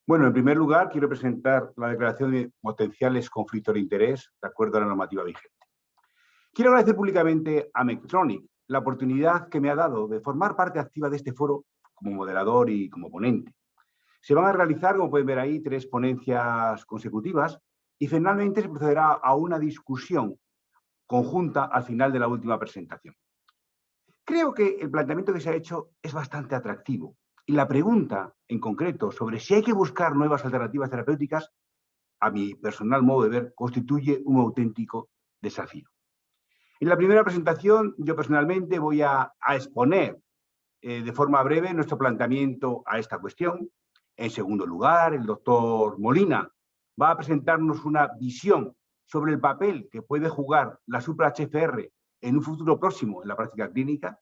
Bueno, en primer lugar, quiero presentar la declaración de potenciales conflictos de interés de acuerdo a la normativa vigente. Quiero agradecer públicamente a Medtronic la oportunidad que me ha dado de formar parte activa de este foro como moderador y como ponente. Se van a realizar, como pueden ver ahí, 3 ponencias consecutivas y finalmente se procederá a una discusión conjunta al final de la última presentación. Creo que el planteamiento que se ha hecho es bastante atractivo y la pregunta en concreto sobre si hay que buscar nuevas alternativas terapéuticas, a mi personal modo de ver, constituye un auténtico desafío. En la primera presentación, yo personalmente voy a exponer de forma breve nuestro planteamiento a esta cuestión. En segundo lugar, el doctor Molina va a presentarnos una visión sobre el papel que puede jugar la supra-HFR en un futuro próximo en la práctica clínica.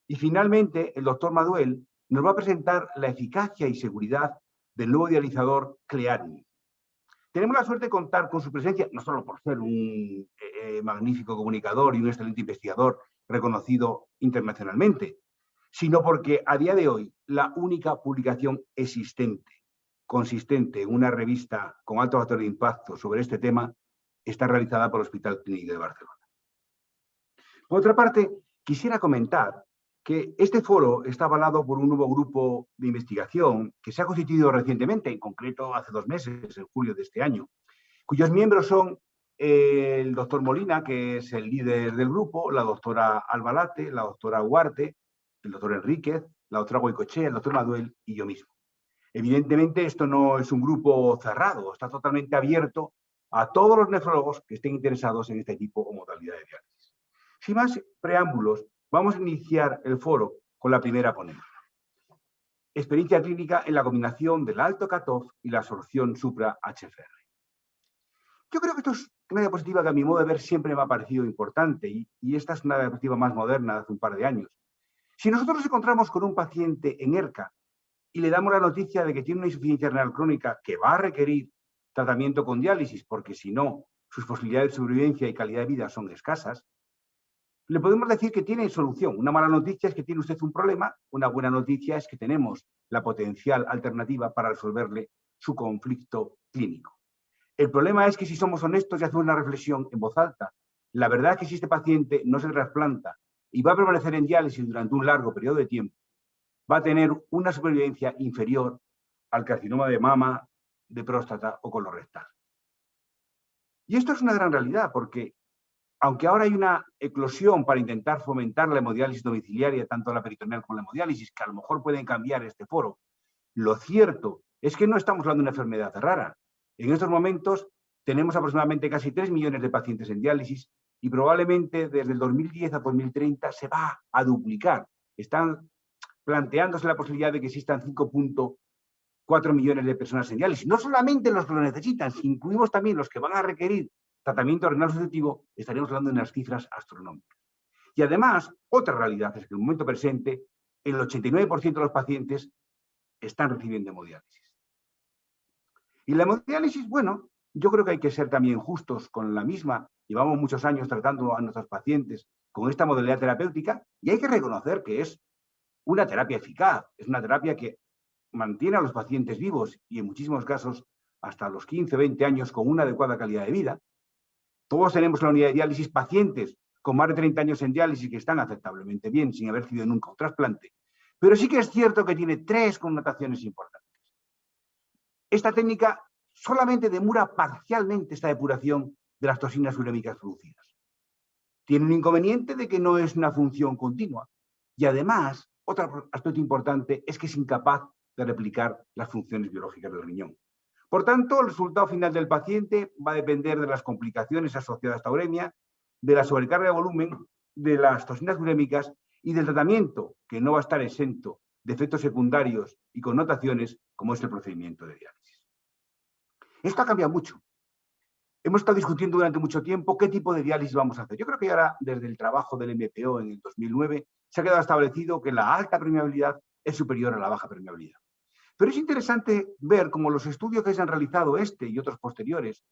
Y finalmente, el doctor Maduel nos va a presentar la eficacia y seguridad del nuevo dializador Clearini. Tenemos la suerte de contar con su presencia, no solo por ser un magnífico comunicador y un excelente investigador reconocido internacionalmente, sino porque a día de hoy la única publicación existente, consistente en una revista con alto factor de impacto sobre este tema, está realizada por el Hospital Clínico de Barcelona. Por otra parte, quisiera comentar que este foro está avalado por un nuevo grupo de investigación que se ha constituido recientemente, en concreto hace 2 meses, en julio de este año, cuyos miembros son el doctor Molina, que es el líder del grupo, la doctora Albalate, la doctora Huarte, el doctor Enríquez, la doctora Goicoechea, el doctor Maduel y yo mismo. Evidentemente, esto no es un grupo cerrado, está totalmente abierto a todos los nefrólogos que estén interesados en este tipo o modalidad de diálisis. Sin más preámbulos, vamos a iniciar el foro con la primera ponencia. Experiencia clínica en la combinación del alto cutoff y la absorción supra-HFR. Yo creo que esto es una diapositiva que a mi modo de ver siempre me ha parecido importante y esta es una diapositiva más moderna de hace un par de años. Si nosotros nos encontramos con un paciente en ERCA y le damos la noticia de que tiene una insuficiencia renal crónica que va a requerir tratamiento con diálisis, porque si no, sus posibilidades de sobrevivencia y calidad de vida son escasas, le podemos decir que tiene solución. Una mala noticia es que tiene usted un problema, una buena noticia es que tenemos la potencial alternativa para resolverle su conflicto clínico. El problema es que si somos honestos y hacemos una reflexión en voz alta, la verdad es que si este paciente no se trasplanta y va a permanecer en diálisis durante un largo periodo de tiempo, va a tener una supervivencia inferior al carcinoma de mama, de próstata o colorectal. Y esto es una gran realidad porque, aunque ahora hay una eclosión para intentar fomentar la hemodiálisis domiciliaria, tanto la peritoneal como la hemodiálisis, que a lo mejor pueden cambiar este foro, lo cierto es que no estamos hablando de una enfermedad rara. En estos momentos tenemos aproximadamente casi 3 millones de pacientes en diálisis y probablemente desde el 2010 a 2030 se va a duplicar. Están planteándose la posibilidad de que existan 5,4 millones de personas en diálisis. No solamente los que lo necesitan, si incluimos también los que van a requerir tratamiento renal sustitutivo, estaríamos hablando de unas cifras astronómicas. Y además, otra realidad es que en el momento presente, el 89% de los pacientes están recibiendo hemodiálisis. Y la hemodiálisis, bueno, yo creo que hay que ser también justos con la misma. Llevamos muchos años tratando a nuestros pacientes con esta modalidad terapéutica y hay que reconocer que es una terapia eficaz, es una terapia que mantiene a los pacientes vivos y en muchísimos casos hasta los 15, 20 años con una adecuada calidad de vida. Todos tenemos en la unidad de diálisis pacientes con más de 30 años en diálisis que están aceptablemente bien sin haber recibido nunca un trasplante. Pero sí que es cierto que tiene 3 connotaciones importantes. Esta técnica solamente demora parcialmente esta depuración de las toxinas urémicas producidas. Tiene un inconveniente de que no es una función continua. Y además, otro aspecto importante es que es incapaz de replicar las funciones biológicas del riñón. Por tanto, el resultado final del paciente va a depender de las complicaciones asociadas a esta uremia, de la sobrecarga de volumen, de las toxinas urémicas y del tratamiento, que no va a estar exento de efectos secundarios y connotaciones, como es el procedimiento de diálisis. Esto ha cambiado mucho. Hemos estado discutiendo durante mucho tiempo qué tipo de diálisis vamos a hacer. Yo creo que ahora, desde el trabajo del MPO en el 2009, se ha quedado establecido que la alta permeabilidad es superior a la baja permeabilidad. Pero es interesante ver cómo los estudios que se han realizado, este y otros posteriores,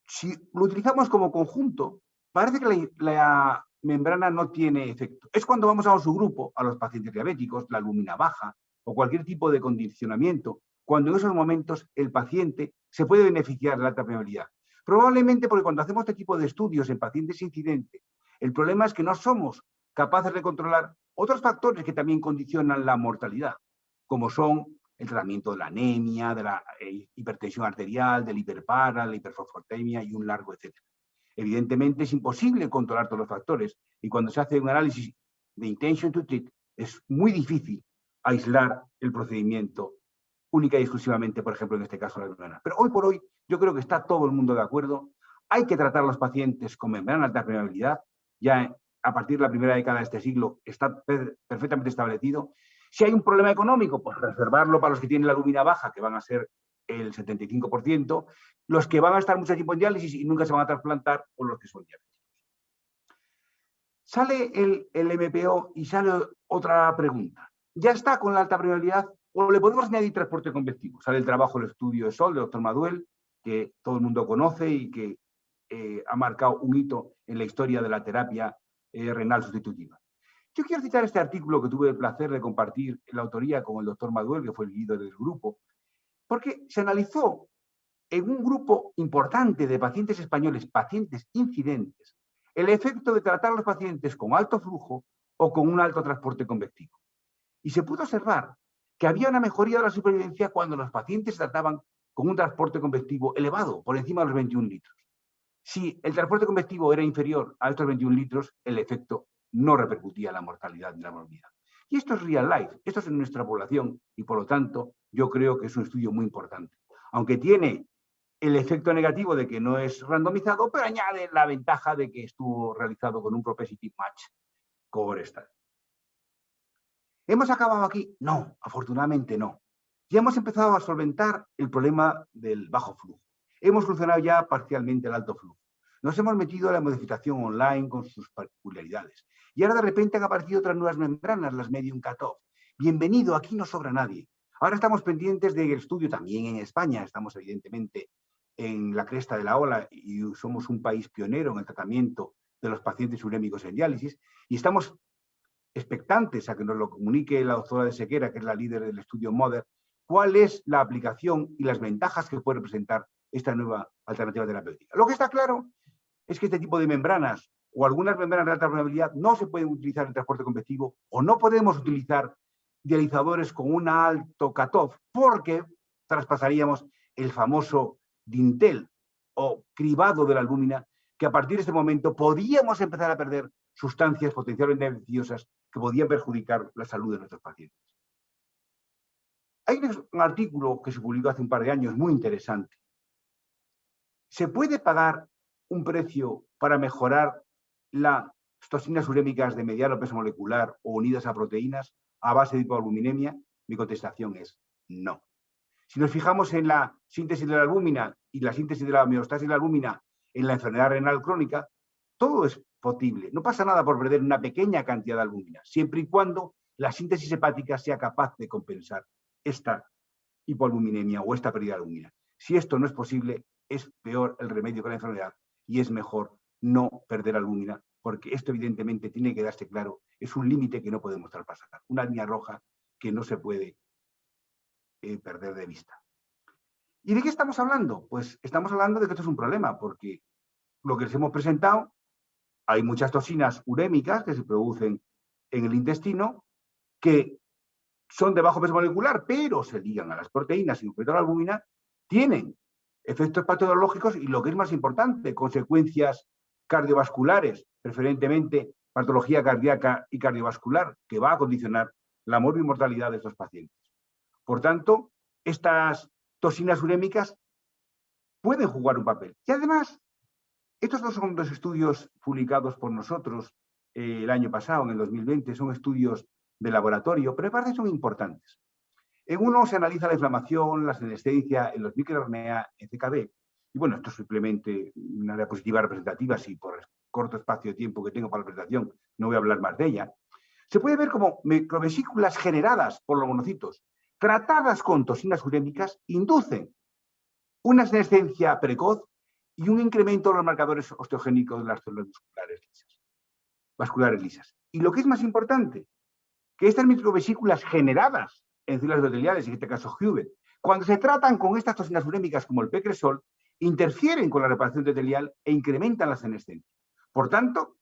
si lo utilizamos como conjunto, parece que la membrana no tiene efecto. Es cuando vamos a un subgrupo, a los pacientes diabéticos, la albúmina baja o cualquier tipo de condicionamiento, cuando en esos momentos el paciente se puede beneficiar de la alta permeabilidad. Probablemente porque cuando hacemos este tipo de estudios en pacientes incidentes, el problema es que no somos capaces de controlar otros factores que también condicionan la mortalidad, como son el tratamiento de la anemia, de la hipertensión arterial, del hiperpara, la hiperfosfatemia y un largo etcétera. Evidentemente es imposible controlar todos los factores y cuando se hace un análisis de intention to treat es muy difícil aislar el procedimiento única y exclusivamente, por ejemplo, en este caso la membrana. Pero hoy por hoy yo creo que está todo el mundo de acuerdo. Hay que tratar a los pacientes con membrana de alta permeabilidad. Ya a partir de la primera década de este siglo está perfectamente establecido. Si hay un problema económico, pues reservarlo para los que tienen la albúmina baja, que van a ser el 75%, los que van a estar mucho tiempo en diálisis y nunca se van a trasplantar, o los que son diabéticos. Sale el MPO y sale otra pregunta. ¿Ya está con la alta permeabilidad o le podemos añadir transporte convectivo? Sale el trabajo, el estudio de SOL, del doctor Maduel, que todo el mundo conoce y que ha marcado un hito en la historia de la terapia renal sustitutiva. Yo quiero citar este artículo que tuve el placer de compartir en la autoría con el doctor Maduel, que fue el líder del grupo, porque se analizó en un grupo importante de pacientes españoles, pacientes incidentes, el efecto de tratar a los pacientes con alto flujo o con un alto transporte convectivo. Y se pudo observar que había una mejoría de la supervivencia cuando los pacientes se trataban con un transporte convectivo elevado, por encima de los 21 litros. Si el transporte convectivo era inferior a estos 21 litros, el efecto no repercutía en la mortalidad ni la morbidad. Y esto es real life, esto es en nuestra población y por lo tanto yo creo que es un estudio muy importante. Aunque tiene el efecto negativo de que no es randomizado, pero añade la ventaja de que estuvo realizado con un propensity match cohort study. ¿Hemos acabado aquí? No, afortunadamente no. Ya hemos empezado a solventar el problema del bajo flujo. Hemos solucionado ya parcialmente el alto flujo. Nos hemos metido a la modificación online con sus particularidades. Y ahora de repente han aparecido otras nuevas membranas, las medium cutoff. Bienvenido, aquí no sobra nadie. Ahora estamos pendientes del estudio también en España. Estamos evidentemente en la cresta de la ola y somos un país pionero en el tratamiento de los pacientes urémicos en diálisis. Y estamos expectantes a que nos lo comunique la doctora de Sequera, que es la líder del estudio MOTHER, cuál es la aplicación y las ventajas que puede presentar esta nueva alternativa terapéutica. Lo que está claro es que este tipo de membranas o algunas membranas de alta permeabilidad no se pueden utilizar en transporte convectivo o no podemos utilizar dializadores con un alto cutoff porque traspasaríamos el famoso dintel o cribado de la albúmina, que a partir de este momento podíamos empezar a perder sustancias potencialmente beneficiosas que podían perjudicar la salud de nuestros pacientes. Hay un artículo que se publicó hace un par de años muy interesante. ¿Se puede pagar un precio para mejorar las toxinas urémicas de mediano peso molecular o unidas a proteínas a base de hipoalbuminemia? Mi contestación es no. Si nos fijamos en la síntesis de la albúmina y la síntesis de la homeostasis de la albúmina en la enfermedad renal crónica, todo es posible. No pasa nada por perder una pequeña cantidad de albúmina, siempre y cuando la síntesis hepática sea capaz de compensar esta hipoalbuminemia o esta pérdida de albúmina. Si esto no es posible, es peor el remedio que la enfermedad y es mejor no perder albúmina, porque esto evidentemente tiene que darse claro, es un límite que no podemos traspasar, una línea roja que no se puede perder de vista. ¿Y de qué estamos hablando? Pues estamos hablando de que esto es un problema, porque lo que les hemos presentado, hay muchas toxinas urémicas que se producen en el intestino que son de bajo peso molecular, pero se ligan a las proteínas y a la albúmina, tienen efectos patológicos y lo que es más importante, consecuencias cardiovasculares, preferentemente patología cardíaca y cardiovascular, que va a condicionar la morbimortalidad de estos pacientes. Por tanto, estas toxinas urémicas pueden jugar un papel. Y además, estos no son dos estudios publicados por nosotros el año pasado, en el 2020, son estudios de laboratorio, pero me parece que son importantes. En uno se analiza la inflamación, la senescencia en los microRNA en CKD. Y bueno, esto es simplemente una diapositiva representativa, si por el corto espacio de tiempo que tengo para la presentación no voy a hablar más de ella. Se puede ver como microvesículas generadas por los monocitos, tratadas con toxinas urémicas, inducen una senescencia precoz y un incremento de los marcadores osteogénicos de las células vasculares lisas. Y lo que es más importante, que estas microvesículas generadas en células endoteliales, en este caso Hubbard, Cuando se tratan con estas toxinas urémicas como el pecresol, interfieren con la reparación endotelial e incrementan la senescencia. Por tanto,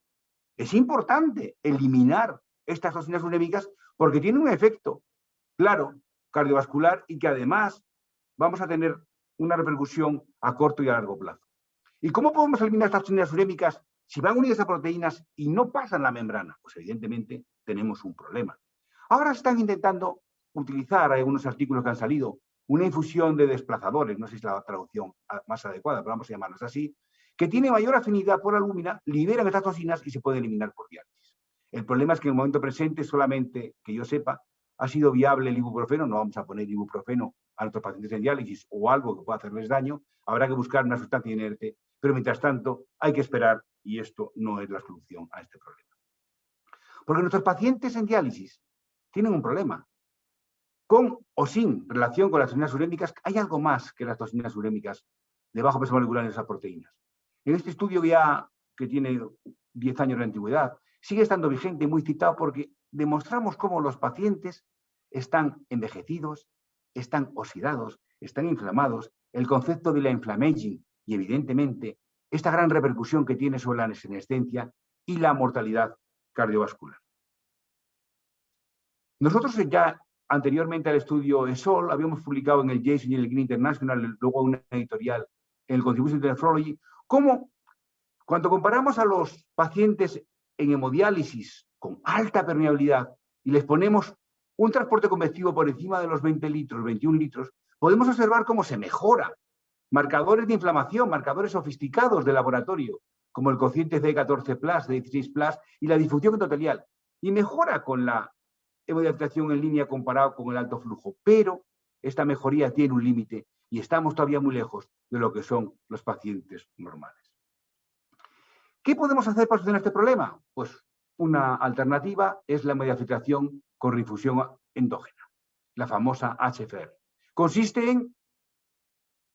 es importante eliminar estas toxinas urémicas porque tienen un efecto, claro, cardiovascular y que además vamos a tener una repercusión a corto y a largo plazo. ¿Y cómo podemos eliminar estas toxinas urémicas si van unidas a proteínas y no pasan la membrana? Pues evidentemente tenemos un problema. Ahora se están intentando utilizar, hay algunos artículos que han salido, una infusión de desplazadores, no sé si es la traducción más adecuada, pero vamos a llamarlos así, que tiene mayor afinidad por albúmina, liberan estas toxinas y se puede eliminar por diálisis. El problema es que en el momento presente, solamente que yo sepa, ha sido viable el ibuprofeno, no vamos a poner ibuprofeno a nuestros pacientes en diálisis o algo que pueda hacerles daño, habrá que buscar una sustancia inerte, pero mientras tanto hay que esperar y esto no es la solución a este problema. Porque nuestros pacientes en diálisis tienen un problema. Con o sin relación con las toxinas urémicas, hay algo más que las toxinas urémicas de bajo peso molecular en esas proteínas. En este estudio ya que tiene 10 años de antigüedad, sigue estando vigente y muy citado porque demostramos cómo los pacientes están envejecidos, están oxidados, están inflamados, el concepto de la inflammaging y evidentemente esta gran repercusión que tiene sobre la senescencia y la mortalidad cardiovascular. Nosotros ya anteriormente al estudio ESOL habíamos publicado en el JASN y en el Green International, luego una editorial en el Contribution to Nephrology, cómo cuando comparamos a los pacientes en hemodiálisis con alta permeabilidad y les ponemos un transporte convectivo por encima de los 20 litros, 21 litros, podemos observar cómo se mejora marcadores de inflamación, marcadores sofisticados de laboratorio, como el cociente C14+, C16+, y la disfunción endotelial, y mejora con la hemodiafiltración en línea comparado con el alto flujo, pero esta mejoría tiene un límite y estamos todavía muy lejos de lo que son los pacientes normales. ¿Qué podemos hacer para solucionar este problema? Pues una alternativa es la hemodiafiltración con reinfusión endógena, la famosa HFR. Consiste en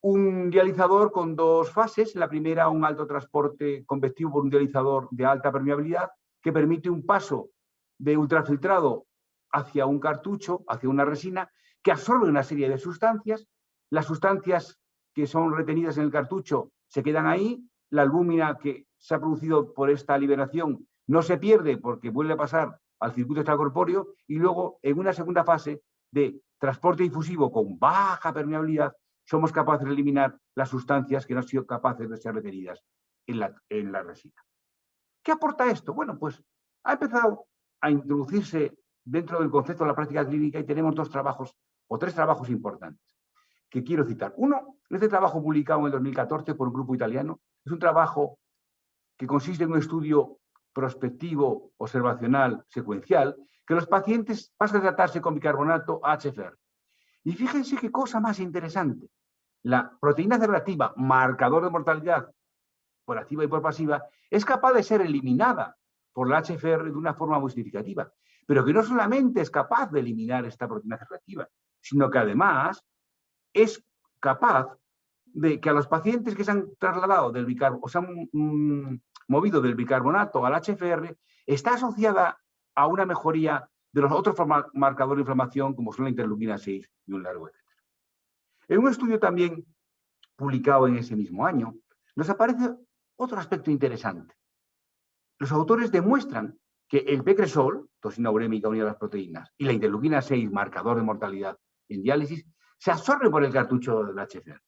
un dializador con dos fases. La primera, un alto transporte convectivo por un dializador de alta permeabilidad que permite un paso de ultrafiltrado hacia un cartucho, hacia una resina, que absorbe una serie de sustancias. Las sustancias que son retenidas en el cartucho se quedan ahí. La albúmina que se ha producido por esta liberación no se pierde porque vuelve a pasar al circuito extracorpóreo y luego en una segunda fase de transporte difusivo con baja permeabilidad somos capaces de eliminar las sustancias que no han sido capaces de ser retenidas en la resina. ¿Qué aporta esto? Bueno, pues ha empezado a introducirse dentro del concepto de la práctica clínica y tenemos dos trabajos o tres trabajos importantes que quiero citar. Uno, este trabajo publicado en el 2014 por un grupo italiano, es un trabajo que consiste en un estudio prospectivo, observacional, secuencial, que los pacientes pasan a tratarse con bicarbonato a HFR. Y fíjense qué cosa más interesante. La proteína C reactiva, marcador de mortalidad por activa y por pasiva, es capaz de ser eliminada por la HFR de una forma muy significativa, pero que no solamente es capaz de eliminar esta proteína C reactiva, sino que además es capaz de que a los pacientes que se han trasladado del bicarbonato, o se han movido del bicarbonato al HFR, está asociada a una mejoría de los otros marcadores de inflamación, como son la interleuquina 6 y un largo etcétera. En un estudio también publicado en ese mismo año, nos aparece otro aspecto interesante. Los autores demuestran que el pecresol, toxina urémica unida a las proteínas, y la interleuquina 6, marcador de mortalidad en diálisis, se absorbe por el cartucho del HFR.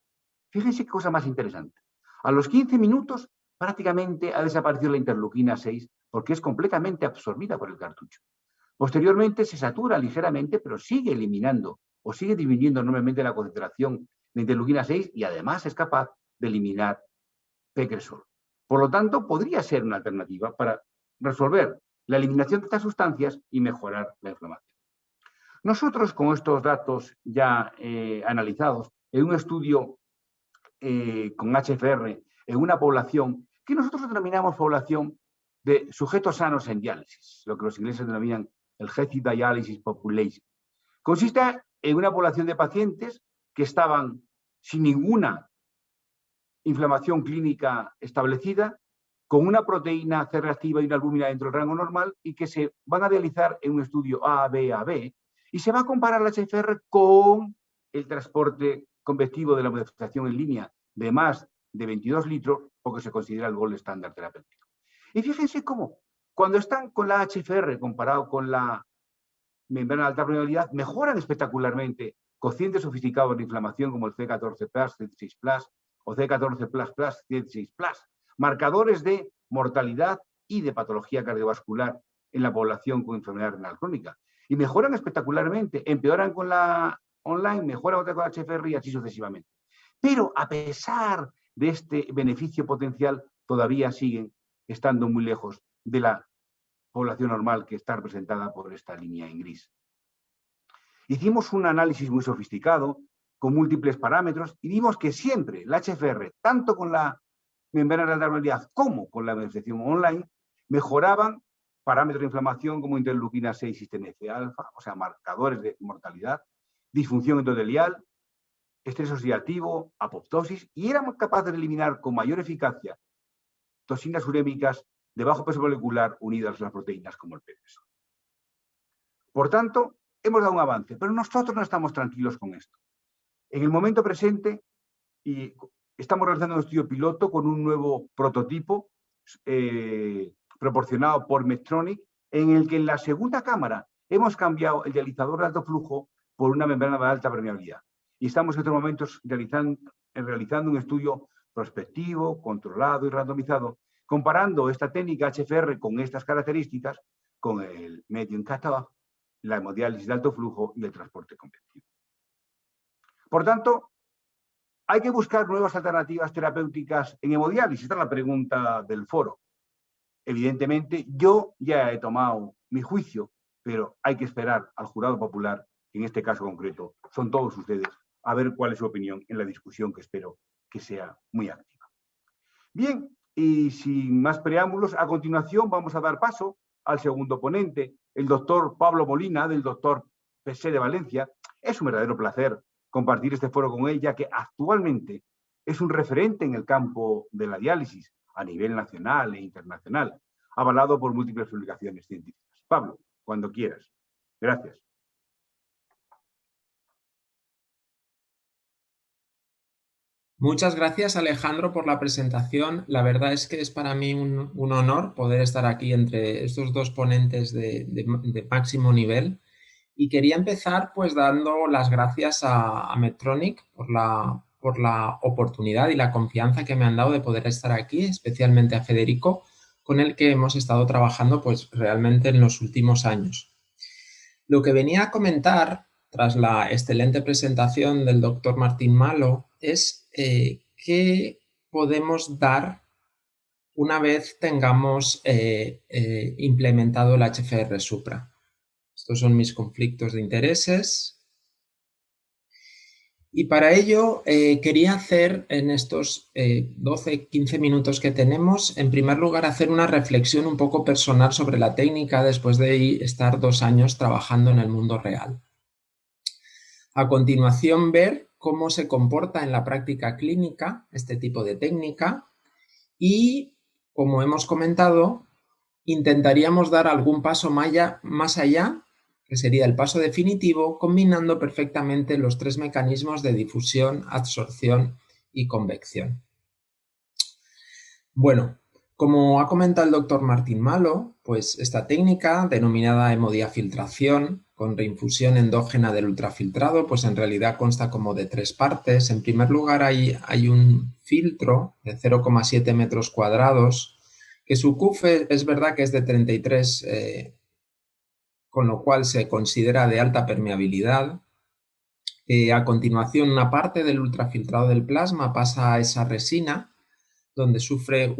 Fíjense qué cosa más interesante. A los 15 minutos prácticamente ha desaparecido la interleuquina 6 porque es completamente absorbida por el cartucho. Posteriormente se satura ligeramente, pero sigue eliminando o sigue disminuyendo enormemente la concentración de interleuquina 6 y además es capaz de eliminar pecresol. Por lo tanto, podría ser una alternativa para resolver la eliminación de estas sustancias y mejorar la inflamación. Nosotros, con estos datos ya analizados, en un estudio con HFR en una población que nosotros denominamos población de sujetos sanos en diálisis, lo que los ingleses denominan el Healthy Dialysis Population. Consiste en una población de pacientes que estaban sin ninguna inflamación clínica establecida, con una proteína C reactiva y una albúmina dentro del rango normal y que se van a dializar en un estudio A-B-A-B y se va a comparar la HFR con el transporte convectivo de la modificación en línea de más de 22 litros, o que se considera el gold estándar terapéutico. Y fíjense cómo, cuando están con la HFR comparado con la membrana de alta permeabilidad, mejoran espectacularmente cocientes sofisticados de inflamación como el C14+, C16+, o C14++, C16+, marcadores de mortalidad y de patología cardiovascular en la población con enfermedad renal crónica. Y mejoran espectacularmente, empeoran con la online, mejoran con la HFR y así sucesivamente. Pero a pesar de este beneficio potencial, todavía siguen estando muy lejos de la población normal que está representada por esta línea en gris. Hicimos un análisis muy sofisticado, con múltiples parámetros, y vimos que siempre la HFR, tanto con la membrana de alta permeabilidad como con la administración online, mejoraban parámetros de inflamación como interleuquina 6 y TNF-alfa, o sea, marcadores de mortalidad, disfunción endotelial, estrés oxidativo, apoptosis, y éramos capaces de eliminar con mayor eficacia toxinas urémicas de bajo peso molecular unidas a las proteínas como el PDS. Por tanto, hemos dado un avance, pero nosotros no estamos tranquilos con esto. En el momento presente, y estamos realizando un estudio piloto con un nuevo prototipo proporcionado por Medtronic, en el que en la segunda cámara hemos cambiado el dializador de alto flujo por una membrana de alta permeabilidad. Y estamos en estos momentos realizando un estudio prospectivo, controlado y randomizado, comparando esta técnica HFR con estas características con el medium cutoff, la hemodiálisis de alto flujo y el transporte convectivo. Por tanto, hay que buscar nuevas alternativas terapéuticas en hemodiálisis. Esta es la pregunta del foro. Evidentemente, yo ya he tomado mi juicio, pero hay que esperar al jurado popular, que en este caso concreto son todos ustedes, a ver cuál es su opinión en la discusión que espero que sea muy activa. Bien, y sin más preámbulos, a continuación vamos a dar paso al segundo ponente, el doctor Pablo Molina, del doctor PC de Valencia. Es un verdadero placer compartir este foro con él, ya que actualmente es un referente en el campo de la diálisis a nivel nacional e internacional, avalado por múltiples publicaciones científicas. Pablo, cuando quieras. Gracias. Muchas gracias, Alejandro, por la presentación. La verdad es que es para mí un honor poder estar aquí entre estos dos ponentes de máximo nivel. Y quería empezar pues dando las gracias a Medtronic por la oportunidad y la confianza que me han dado de poder estar aquí, especialmente a Federico, con el que hemos estado trabajando pues realmente en los últimos años. Lo que venía a comentar, tras la excelente presentación del doctor Martín Malo, es qué podemos dar una vez tengamos implementado el HFR Supra. Estos son mis conflictos de intereses. Y para ello quería hacer en estos 12-15 minutos que tenemos, en primer lugar, hacer una reflexión un poco personal sobre la técnica después de estar 2 años trabajando en el mundo real. A continuación, ver cómo se comporta en la práctica clínica este tipo de técnica y, como hemos comentado, intentaríamos dar algún paso más allá, que sería el paso definitivo, combinando perfectamente los 3 mecanismos de difusión, absorción y convección. Bueno, como ha comentado el doctor Martín Malo, pues esta técnica, denominada hemodiafiltración, con reinfusión endógena del ultrafiltrado, pues en realidad consta como de 3 partes. En primer lugar hay un filtro de 0,7 metros cuadrados, que su QF es verdad que es de 33, con lo cual se considera de alta permeabilidad. A continuación, una parte del ultrafiltrado del plasma pasa a esa resina, donde sufre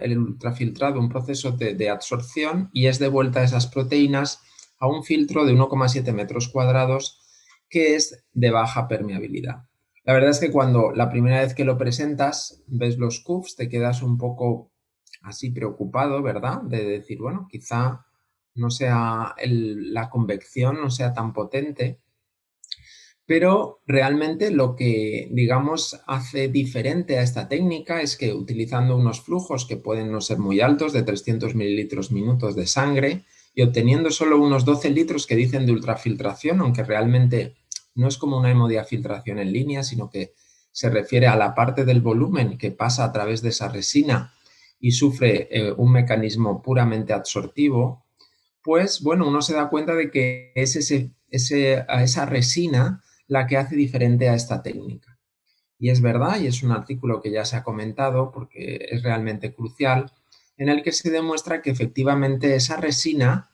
el ultrafiltrado un proceso de absorción y es devuelta esas proteínas a un filtro de 1,7 metros cuadrados que es de baja permeabilidad. La verdad es que cuando la primera vez que lo presentas ves los QFs, te quedas un poco así preocupado, ¿verdad? De decir, bueno, quizá no sea la convección no sea tan potente, pero realmente lo que, digamos, hace diferente a esta técnica es que utilizando unos flujos que pueden no ser muy altos, de 300 mililitros minutos de sangre, y obteniendo solo unos 12 litros que dicen de ultrafiltración, aunque realmente no es como una hemodiafiltración en línea, sino que se refiere a la parte del volumen que pasa a través de esa resina y sufre un mecanismo puramente absortivo, pues bueno, uno se da cuenta de que es esa resina la que hace diferente a esta técnica. Y es verdad, y es un artículo que ya se ha comentado porque es realmente crucial, en el que se demuestra que efectivamente esa resina,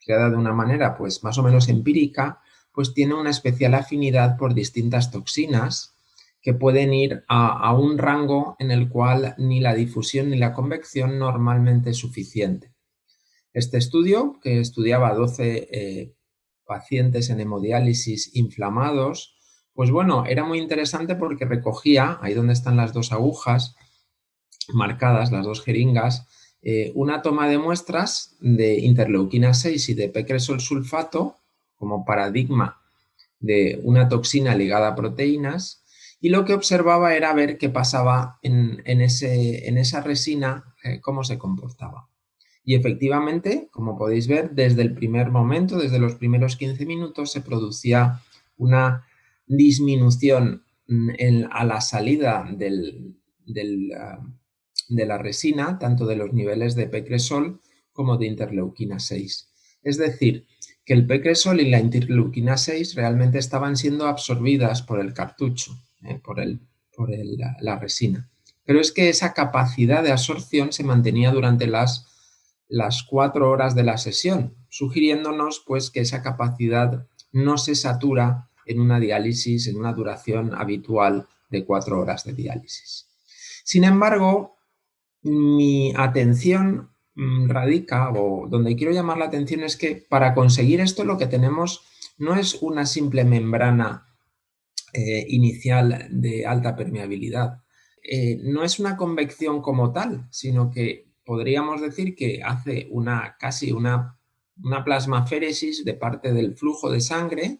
creada de una manera pues más o menos empírica, pues tiene una especial afinidad por distintas toxinas que pueden ir a un rango en el cual ni la difusión ni la convección normalmente es suficiente. Este estudio, que estudiaba a 12 pacientes en hemodiálisis inflamados, pues bueno, era muy interesante porque recogía, ahí donde están las dos agujas marcadas, las dos jeringas, una toma de muestras de interleuquina 6 y de pecresol sulfato como paradigma de una toxina ligada a proteínas, y lo que observaba era ver qué pasaba en esa resina, cómo se comportaba. Y efectivamente, como podéis ver, desde el primer momento, desde los primeros 15 minutos, se producía una disminución a la salida de la resina, tanto de los niveles de pecresol como de interleuquina 6. Es decir, que el pecresol y la interleuquina 6 realmente estaban siendo absorbidas por el cartucho, la resina. Pero es que esa capacidad de absorción se mantenía durante las 4 horas de la sesión, sugiriéndonos pues que esa capacidad no se satura en una diálisis, en una duración habitual de 4 horas de diálisis. Sin embargo, mi atención radica, o donde quiero llamar la atención es que para conseguir esto lo que tenemos no es una simple membrana inicial de alta permeabilidad. No es una convección como tal, sino que podríamos decir que hace casi una plasmaféresis de parte del flujo de sangre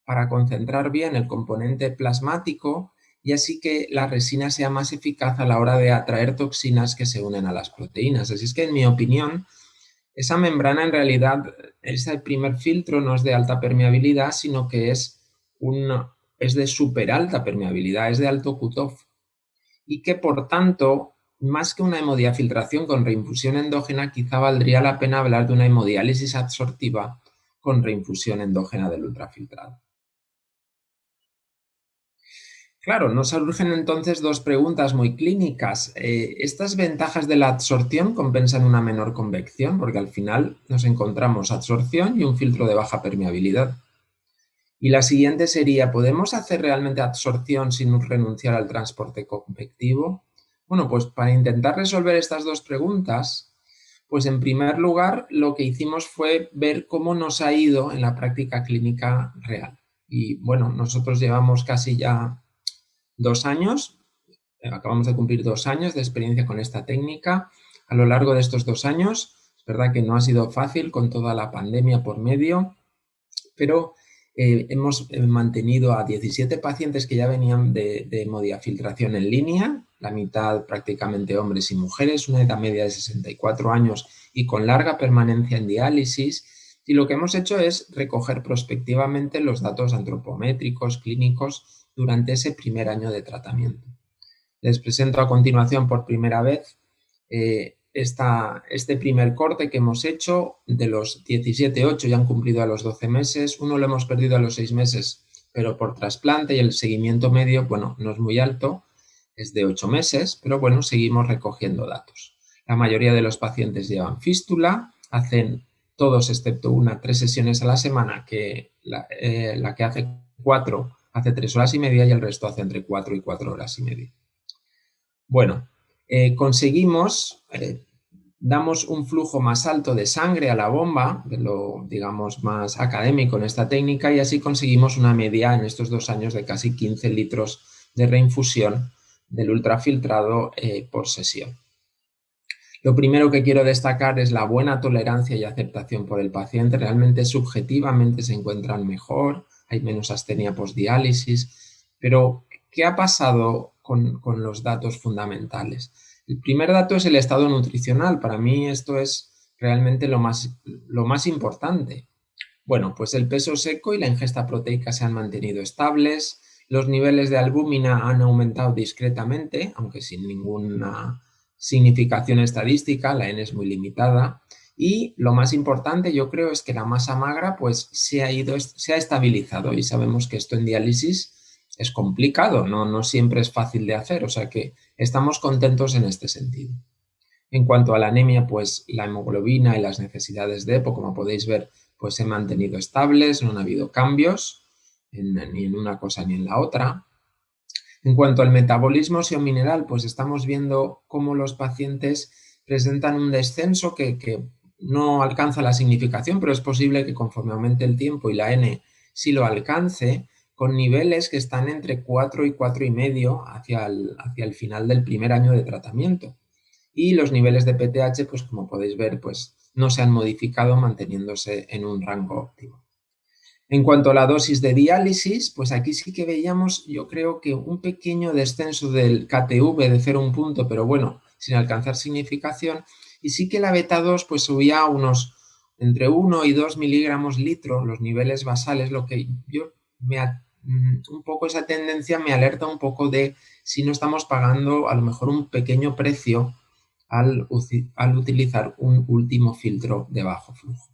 para concentrar bien el componente plasmático y así que la resina sea más eficaz a la hora de atraer toxinas que se unen a las proteínas. Así es que, en mi opinión, esa membrana en realidad, ese primer filtro no es de alta permeabilidad, sino que es de súper alta permeabilidad, es de alto cutoff. Y que, por tanto, más que una hemodiafiltración con reinfusión endógena, quizá valdría la pena hablar de una hemodiálisis absortiva con reinfusión endógena del ultrafiltrado. Claro, nos surgen entonces dos preguntas muy clínicas. ¿Estas ventajas de la absorción compensan una menor convección? Porque al final nos encontramos absorción y un filtro de baja permeabilidad. Y la siguiente sería, ¿podemos hacer realmente absorción sin renunciar al transporte convectivo? Bueno, pues para intentar resolver estas dos preguntas, pues en primer lugar lo que hicimos fue ver cómo nos ha ido en la práctica clínica real. Y bueno, nosotros llevamos casi ya 2 años, acabamos de cumplir 2 años de experiencia con esta técnica. A lo largo de estos 2 años, es verdad que no ha sido fácil con toda la pandemia por medio, pero hemos mantenido a 17 pacientes que ya venían de hemodiafiltración en línea, la mitad prácticamente hombres y mujeres, una edad media de 64 años y con larga permanencia en diálisis. Y lo que hemos hecho es recoger prospectivamente los datos antropométricos, clínicos, durante ese primer año de tratamiento. Les presento a continuación por primera vez este primer corte que hemos hecho. De los 17, 8 ya han cumplido a los 12 meses, uno lo hemos perdido a los 6 meses, pero por trasplante, y el seguimiento medio, bueno, no es muy alto, es de 8 meses, pero bueno, seguimos recogiendo datos. La mayoría de los pacientes llevan fístula, hacen todos excepto una 3 sesiones a la semana, que la que hace 4 hace 3 horas y media y el resto hace entre 4 y 4 horas y media. Bueno, damos un flujo más alto de sangre a la bomba, de lo, digamos, más académico en esta técnica, y así conseguimos una media en estos 2 años de casi 15 litros de reinfusión del ultrafiltrado por sesión. Lo primero que quiero destacar es la buena tolerancia y aceptación por el paciente. Realmente subjetivamente se encuentran mejor, hay menos astenia postdiálisis, pero ¿qué ha pasado con los datos fundamentales? El primer dato es el estado nutricional. Para mí esto es realmente lo más importante. Bueno, pues el peso seco y la ingesta proteica se han mantenido estables, los niveles de albúmina han aumentado discretamente, aunque sin ninguna significación estadística, la N es muy limitada, y lo más importante yo creo es que la masa magra pues se ha estabilizado, y sabemos que esto en diálisis es complicado, no siempre es fácil de hacer, o sea que estamos contentos en este sentido. En cuanto a la anemia, pues la hemoglobina y las necesidades de EPO, como podéis ver, pues se han mantenido estables, no han habido cambios ni en una cosa ni en la otra. En cuanto al metabolismo óseo-mineral, pues estamos viendo cómo los pacientes presentan un descenso que no alcanza la significación, pero es posible que conforme aumente el tiempo y la N sí lo alcance, con niveles que están entre 4 y 4,5 hacia el final del primer año de tratamiento. Y los niveles de PTH, pues como podéis ver, pues no se han modificado, manteniéndose en un rango óptimo. En cuanto a la dosis de diálisis, pues aquí sí que veíamos, yo creo que un pequeño descenso del KTV de 0,1 punto, pero bueno, sin alcanzar significación, y sí que la beta 2 pues subía a unos entre 1 y 2 miligramos litro, los niveles basales, lo que yo un poco esa tendencia me alerta un poco de si no estamos pagando a lo mejor un pequeño precio al utilizar un último filtro de bajo flujo.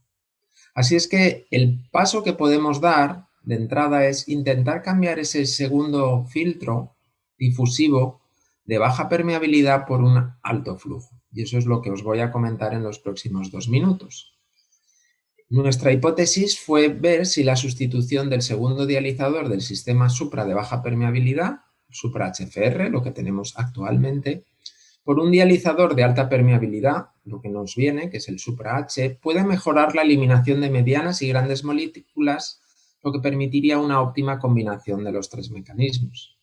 Así es que el paso que podemos dar de entrada es intentar cambiar ese segundo filtro difusivo de baja permeabilidad por un alto flujo. Y eso es lo que os voy a comentar en los próximos 2 minutos. Nuestra hipótesis fue ver si la sustitución del segundo dializador del sistema supra de baja permeabilidad, supra HFR, lo que tenemos actualmente, por un dializador de alta permeabilidad, lo que nos viene, que es el Supra H, puede mejorar la eliminación de medianas y grandes moléculas, lo que permitiría una óptima combinación de los tres mecanismos.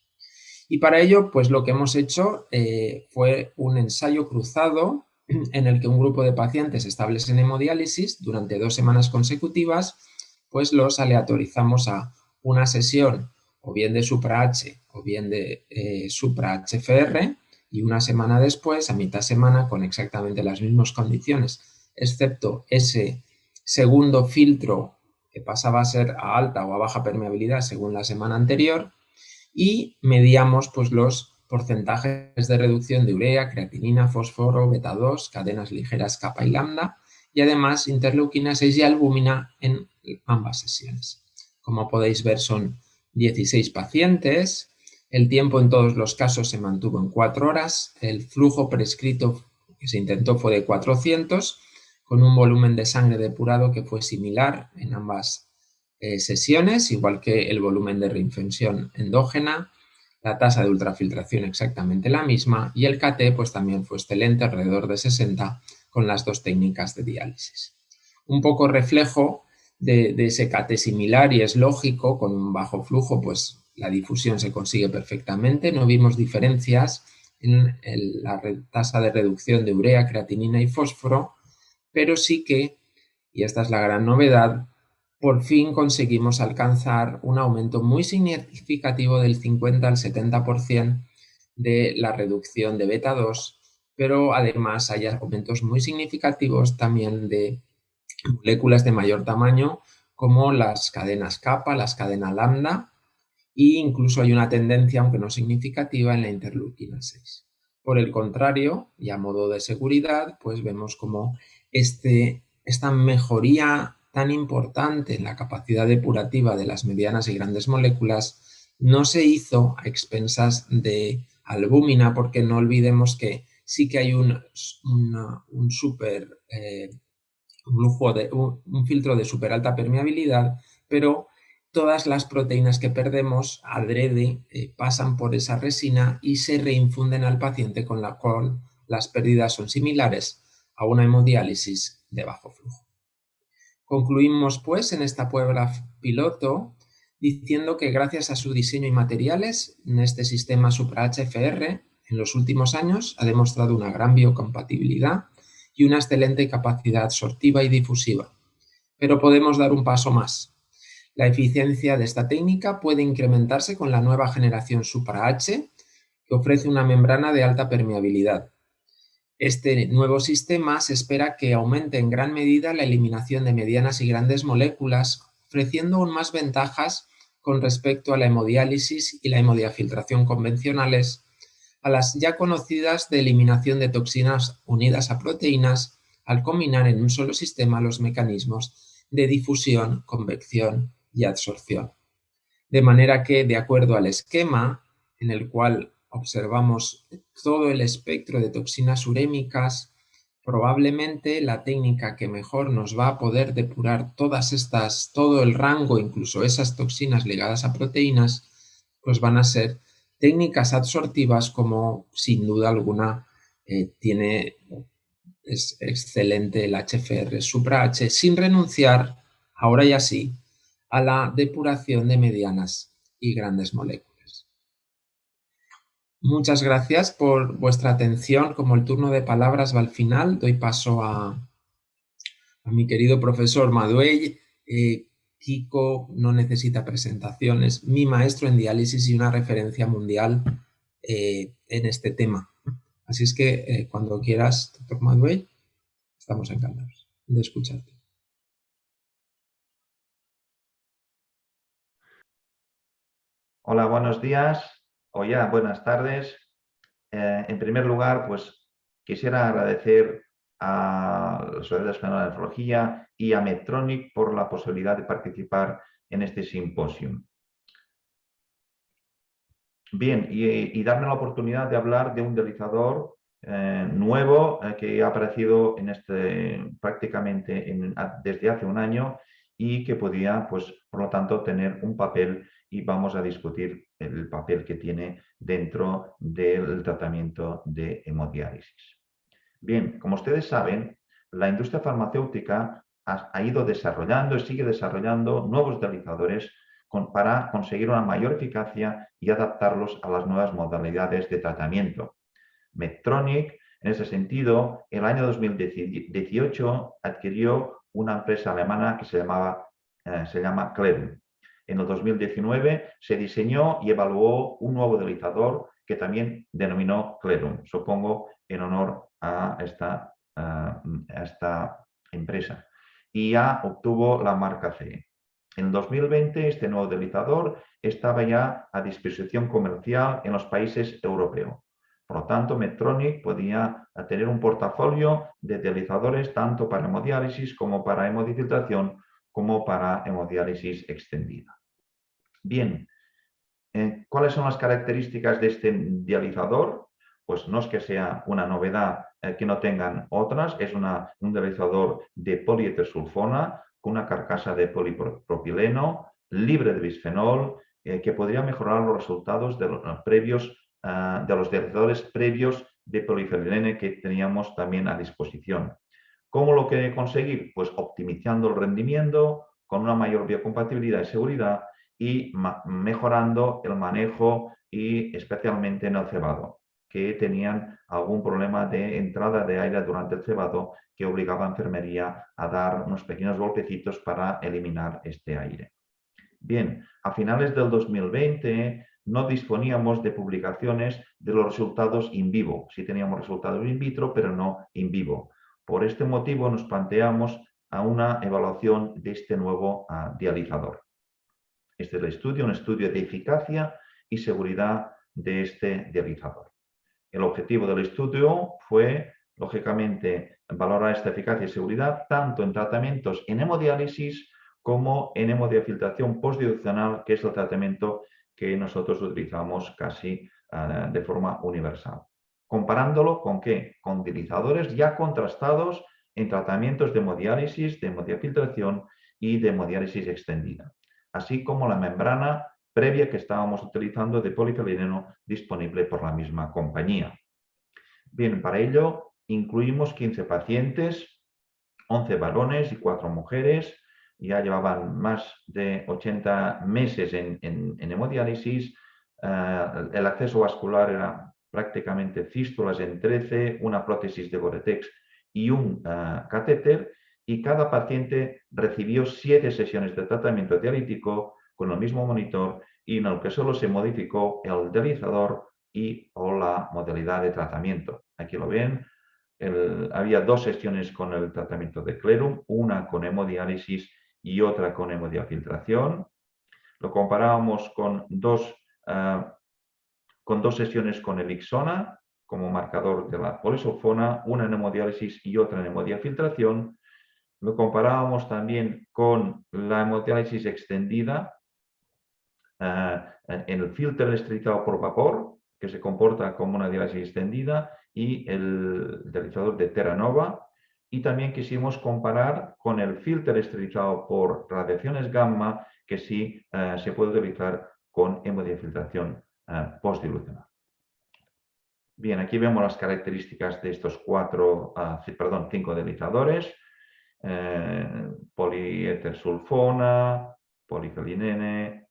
Y para ello, pues lo que hemos hecho fue un ensayo cruzado en el que un grupo de pacientes estables en hemodiálisis durante 2 semanas consecutivas, pues los aleatorizamos a una sesión o bien de Supra H o bien de Supra HFR, y una semana después, a mitad semana, con exactamente las mismas condiciones, excepto ese segundo filtro que pasaba a ser a alta o a baja permeabilidad según la semana anterior, y medíamos pues los porcentajes de reducción de urea, creatinina, fósforo, beta 2, cadenas ligeras kappa y lambda, y además interleuquina 6 y albúmina en ambas sesiones. Como podéis ver, son 16 pacientes. El tiempo en todos los casos se mantuvo en 4 horas. El flujo prescrito que se intentó fue de 400, con un volumen de sangre depurado que fue similar en ambas sesiones, igual que el volumen de reinfección endógena, la tasa de ultrafiltración exactamente la misma, y el KT pues también fue excelente, alrededor de 60, con las dos técnicas de diálisis. Un poco reflejo de ese KT similar, y es lógico, con un bajo flujo pues la difusión se consigue perfectamente, no vimos diferencias en la tasa de reducción de urea, creatinina y fósforo, pero sí que, y esta es la gran novedad, por fin conseguimos alcanzar un aumento muy significativo del 50 al 70% de la reducción de beta 2, pero además hay aumentos muy significativos también de moléculas de mayor tamaño, como las cadenas kappa, las cadenas lambda, e incluso hay una tendencia, aunque no significativa, en la interleuquina 6. Por el contrario, y a modo de seguridad, pues vemos como esta mejoría tan importante en la capacidad depurativa de las medianas y grandes moléculas no se hizo a expensas de albúmina, porque no olvidemos que sí que hay un filtro de super alta permeabilidad, pero todas las proteínas que perdemos adrede pasan por esa resina y se reinfunden al paciente, con la cual las pérdidas son similares a una hemodiálisis de bajo flujo. Concluimos pues en esta prueba piloto diciendo que gracias a su diseño y materiales, este sistema Supra HFR en los últimos años ha demostrado una gran biocompatibilidad y una excelente capacidad absortiva y difusiva. Pero podemos dar un paso más. La eficiencia de esta técnica puede incrementarse con la nueva generación Supra H, que ofrece una membrana de alta permeabilidad. Este nuevo sistema se espera que aumente en gran medida la eliminación de medianas y grandes moléculas, ofreciendo aún más ventajas con respecto a la hemodiálisis y la hemodiafiltración convencionales, a las ya conocidas de eliminación de toxinas unidas a proteínas, al combinar en un solo sistema los mecanismos de difusión, convección y absorción. De manera que, de acuerdo al esquema en el cual observamos todo el espectro de toxinas urémicas, probablemente la técnica que mejor nos va a poder depurar todo el rango, incluso esas toxinas ligadas a proteínas, pues van a ser técnicas absortivas como sin duda alguna es excelente el HFR supra H, sin renunciar, ahora ya sí, a la depuración de medianas y grandes moléculas. Muchas gracias por vuestra atención. Como el turno de palabras va al final, doy paso a mi querido profesor Maduey. Kiko no necesita presentaciones, mi maestro en diálisis y una referencia mundial en este tema. Así es que cuando quieras, doctor Maduey, estamos encantados de escucharte. Hola, buenos días o ya buenas tardes. En primer lugar, pues quisiera agradecer a la Sociedad Española de Nefrología y a Medtronic por la posibilidad de participar en este simposio. Bien, y darme la oportunidad de hablar de un dializador nuevo que ha aparecido prácticamente desde hace un año y que podía, pues, por lo tanto, tener un papel, y vamos a discutir el papel que tiene dentro del tratamiento de hemodiálisis. Bien, como ustedes saben, la industria farmacéutica ha ido desarrollando y sigue desarrollando nuevos dializadores para conseguir una mayor eficacia y adaptarlos a las nuevas modalidades de tratamiento. Medtronic, en ese sentido, el año 2018 adquirió una empresa alemana que se llama Clerum. En el 2019 se diseñó y evaluó un nuevo dializador que también denominó Clerum, supongo en honor a esta empresa, y ya obtuvo la marca CE. En 2020 este nuevo dializador estaba ya a disposición comercial en los países europeos. Por lo tanto, Medtronic podía tener un portafolio de dializadores tanto para hemodiálisis como para hemodifiltración como para hemodiálisis extendida. Bien, ¿cuáles son las características de este dializador? Pues no es que sea una novedad que no tengan otras, es un dializador de polietilsulfona con una carcasa de polipropileno, libre de bisfenol, que podría mejorar los resultados de los dializadores previos de polifenilene que teníamos también a disposición. ¿Cómo lo quiere conseguir? Pues optimizando el rendimiento, con una mayor biocompatibilidad y seguridad, y mejorando el manejo, y especialmente en el cebado, que tenían algún problema de entrada de aire durante el cebado que obligaba a enfermería a dar unos pequeños golpecitos para eliminar este aire. Bien, a finales del 2020 no disponíamos de publicaciones de los resultados in vivo. Sí teníamos resultados in vitro, pero no in vivo. Por este motivo nos planteamos a una evaluación de este nuevo dializador. Este es el estudio, un estudio de eficacia y seguridad de este dializador. El objetivo del estudio fue, lógicamente, valorar esta eficacia y seguridad tanto en tratamientos en hemodiálisis como en hemodiafiltración postdilucional, que es el tratamiento que nosotros utilizamos casi de forma universal. Comparándolo con ¿qué? Con dializadores ya contrastados en tratamientos de hemodiálisis, de hemodiafiltración y de hemodiálisis extendida, así como la membrana previa que estábamos utilizando de polifenileno disponible por la misma compañía. Bien, para ello incluimos 15 pacientes, 11 varones y 4 mujeres. Ya llevaban más de 80 meses en hemodiálisis. El acceso vascular era prácticamente fístulas en 13, una prótesis de Gore-Tex y un catéter, y cada paciente recibió 7 sesiones de tratamiento dialítico con el mismo monitor, y en el que solo se modificó el dializador o la modalidad de tratamiento. Aquí lo ven, había 2 sesiones con el tratamiento de Clerum, una con hemodiálisis y otra con hemodiafiltración. Lo comparábamos con dos sesiones con Elixona como marcador de la polisulfona, una en hemodiálisis y otra en hemodiafiltración. Lo comparábamos también con la hemodiálisis extendida en el filtro esterilizado por vapor, que se comporta como una diálisis extendida, y el dializador de Terra Nova. Y también quisimos comparar con el filtro esterilizado por radiaciones gamma, que sí se puede utilizar con hemodiafiltración postdilucional. Bien, aquí vemos las características de estos 5 dializadores. Polietersulfona, policalinene,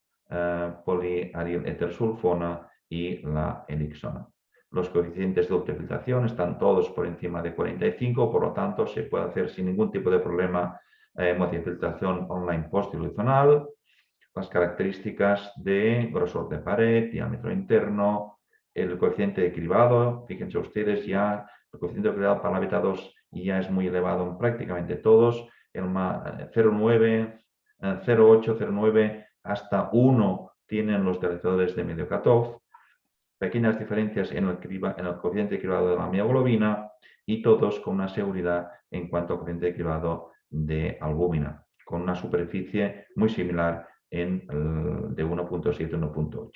poliariletersulfona y la Elixona. Los coeficientes de ultrafiltración están todos por encima de 45, por lo tanto se puede hacer sin ningún tipo de problema hemodiafiltración online postdilucional. Las características de grosor de pared, diámetro interno, el coeficiente de cribado, fíjense ustedes ya, el coeficiente de cribado para la beta 2 ya es muy elevado en prácticamente todos, el 0,9, 0,8, 0,9 hasta 1 tienen los dializadores de medio cutoff, pequeñas diferencias en el coeficiente de cribado de la mioglobina y todos con una seguridad en cuanto al coeficiente de cribado de albúmina, con una superficie muy similar de 1.7 a 1.8.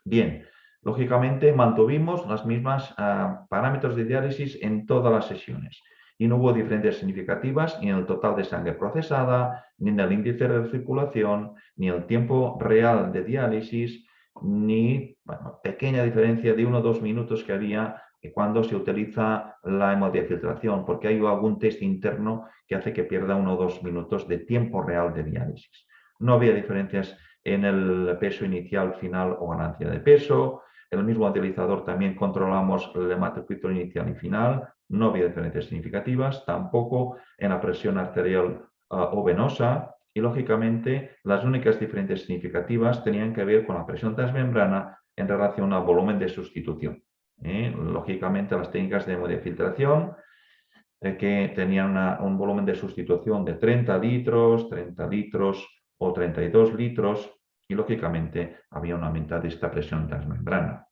Bien, lógicamente mantuvimos las mismas parámetros de diálisis en todas las sesiones y no hubo diferencias significativas ni en el total de sangre procesada, ni en el índice de recirculación, ni el tiempo real de diálisis, ni pequeña diferencia de 1 o 2 minutos que había cuando se utiliza la hemodiafiltración, porque hay algún test interno que hace que pierda 1 o 2 minutos de tiempo real de diálisis. No había diferencias en el peso inicial, final o ganancia de peso. En el mismo dializador también controlamos el hematocrit inicial y final. No había diferencias significativas, tampoco en la presión arterial o venosa. Y lógicamente las únicas diferencias significativas tenían que ver con la presión transmembrana en relación al volumen de sustitución. Lógicamente las técnicas de hemodiafiltración que tenían un volumen de sustitución de 30 litros o 32 litros y lógicamente había un aumento de esta presión transmembrana.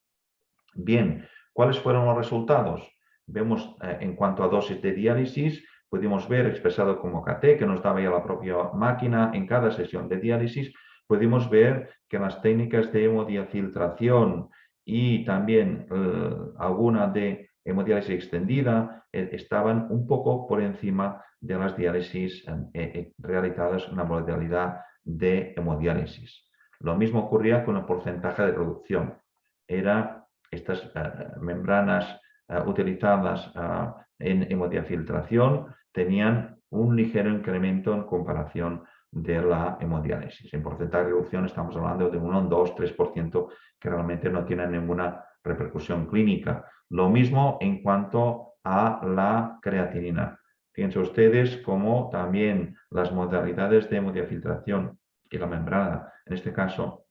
Bien, ¿cuáles fueron los resultados? Vemos en cuanto a dosis de diálisis, pudimos ver expresado como KT, que nos daba ya la propia máquina en cada sesión de diálisis, pudimos ver que las técnicas de hemodiafiltración y también alguna de hemodiálisis extendida estaban un poco por encima de las diálisis realizadas en la modalidad de hemodiálisis. Lo mismo ocurría con el porcentaje de reducción. Estas membranas utilizadas en hemodiafiltración tenían un ligero incremento en comparación de la hemodiálisis. En porcentaje de reducción estamos hablando de un 2, 3% que realmente no tienen ninguna repercusión clínica. Lo mismo en cuanto a la creatinina. Fíjense ustedes cómo también las modalidades de hemodiafiltración y la membrana, en este caso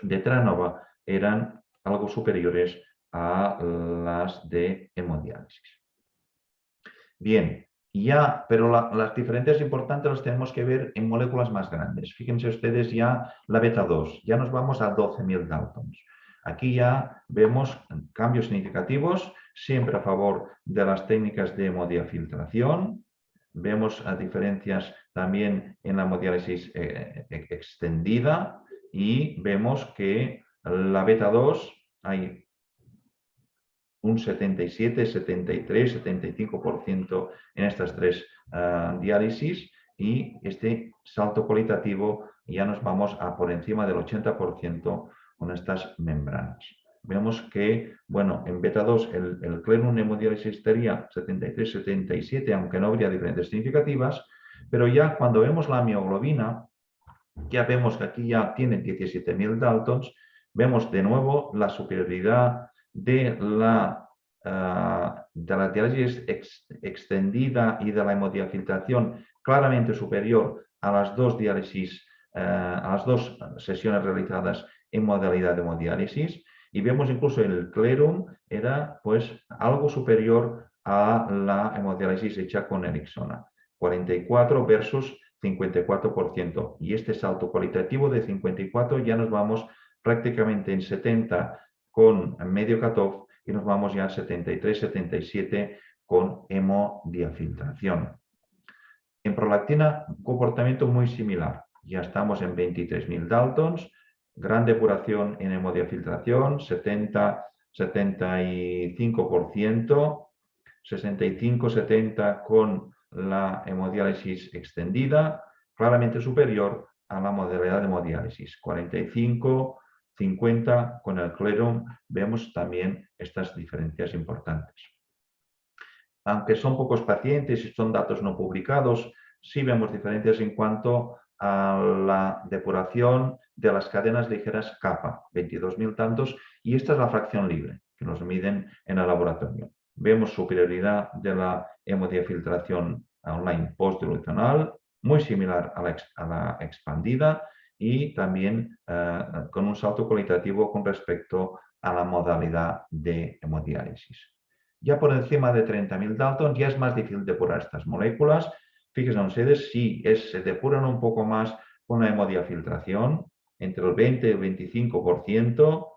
de Terra Nova, eran algo superiores a las de hemodiálisis. Bien, pero las diferencias importantes las tenemos que ver en moléculas más grandes. Fíjense ustedes ya la beta 2, ya nos vamos a 12.000 Daltons. Aquí ya vemos cambios significativos, siempre a favor de las técnicas de hemodiafiltración. Vemos diferencias también en la hemodiálisis extendida y vemos que la beta 2 hay un 77, 73, 75% en estas 3 diálisis y este salto cualitativo ya nos vamos a por encima del 80% con estas membranas. Vemos que, bueno, en beta 2 el Clerum hemodiálisis estaría 73, 77, aunque no habría diferencias significativas, pero ya cuando vemos la mioglobina, ya vemos que aquí ya tiene 17.000 Daltons, vemos de nuevo la superioridad de la diálisis extendida y de la hemodiafiltración claramente superior a las 2 diálisis, a las 2 sesiones realizadas en modalidad de hemodiálisis y vemos incluso el Clerum era pues algo superior a la hemodiálisis hecha con Elixona. 44 versus 54%. Y este salto cualitativo de 54 ya nos vamos prácticamente en 70 con medio cutoff y nos vamos ya a 73, 77 con hemodiafiltración. En prolactina, un comportamiento muy similar. Ya estamos en 23.000 Daltons, gran depuración en hemodiafiltración, 70-75%, 65-70 con la hemodiálisis extendida, claramente superior a la modalidad de hemodiálisis. 45-50 con el Clerum, vemos también estas diferencias importantes. Aunque son pocos pacientes y son datos no publicados, sí vemos diferencias en cuanto a la depuración de las cadenas ligeras kappa, 22.000 tantos, y esta es la fracción libre que nos miden en el laboratorio. Vemos superioridad de la hemodiafiltración online postdilucional, muy similar a la expandida y también con un salto cualitativo con respecto a la modalidad de hemodiálisis. Ya por encima de 30.000 Daltons ya es más difícil depurar estas moléculas. Fíjense ustedes, si se depuran un poco más con la hemodiafiltración, entre el 20 y el 25%,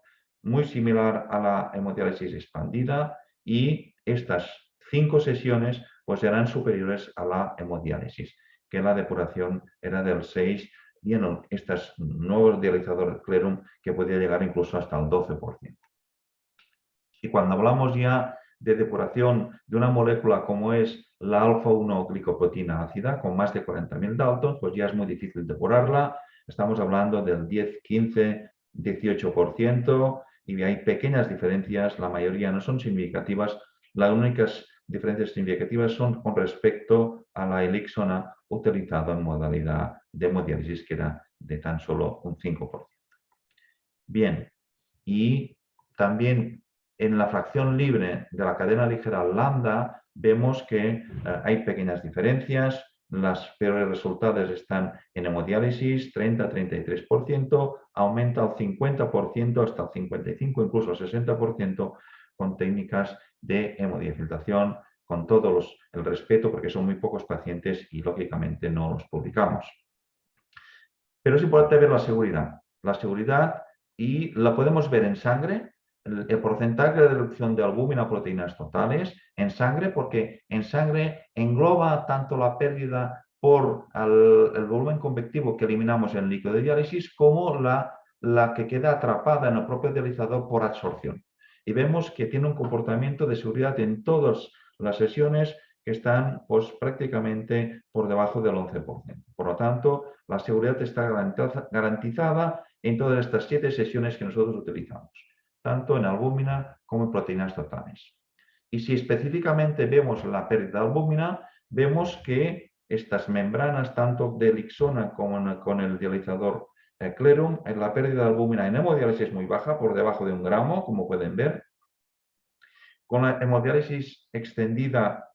muy similar a la hemodiálisis expandida, y estas 5 sesiones pues serán superiores a la hemodiálisis, que la depuración era del 6 y en estos nuevos dializadores Clerum que podía llegar incluso hasta el 12%. Y cuando hablamos ya de depuración de una molécula como es la alfa-1 glicoproteína ácida, con más de 40.000 Daltons, pues ya es muy difícil depurarla. Estamos hablando del 10, 15, 18%, y hay pequeñas diferencias, la mayoría no son significativas. Las únicas diferencias significativas son con respecto a la Elixona utilizada en modalidad de hemodiálisis, que era de tan solo un 5%. Bien, y también en la fracción libre de la cadena ligera lambda vemos que hay pequeñas diferencias. Los peores resultados están en hemodiálisis, 30-33%, aumenta al 50% hasta el 55%, incluso el 60% con técnicas de hemodiafiltración, con todo el respeto, porque son muy pocos pacientes y lógicamente no los publicamos. Pero es importante ver la seguridad. La seguridad, y la podemos ver en sangre, el porcentaje de reducción de albúmina a proteínas totales en sangre, porque en sangre engloba tanto la pérdida por el volumen convectivo que eliminamos en el líquido de diálisis como la que queda atrapada en el propio dializador por absorción. Y vemos que tiene un comportamiento de seguridad en todas las sesiones que están pues, prácticamente por debajo del 11%. Por lo tanto, la seguridad está garantizada en todas estas 7 sesiones que nosotros utilizamos, tanto en albúmina como en proteínas totales. Y si específicamente vemos la pérdida de albúmina, vemos que estas membranas, tanto de Elixona como con el dializador Clerum, la pérdida de albúmina en hemodiálisis es muy baja, por debajo de 1 gramo, como pueden ver. Con la hemodiálisis extendida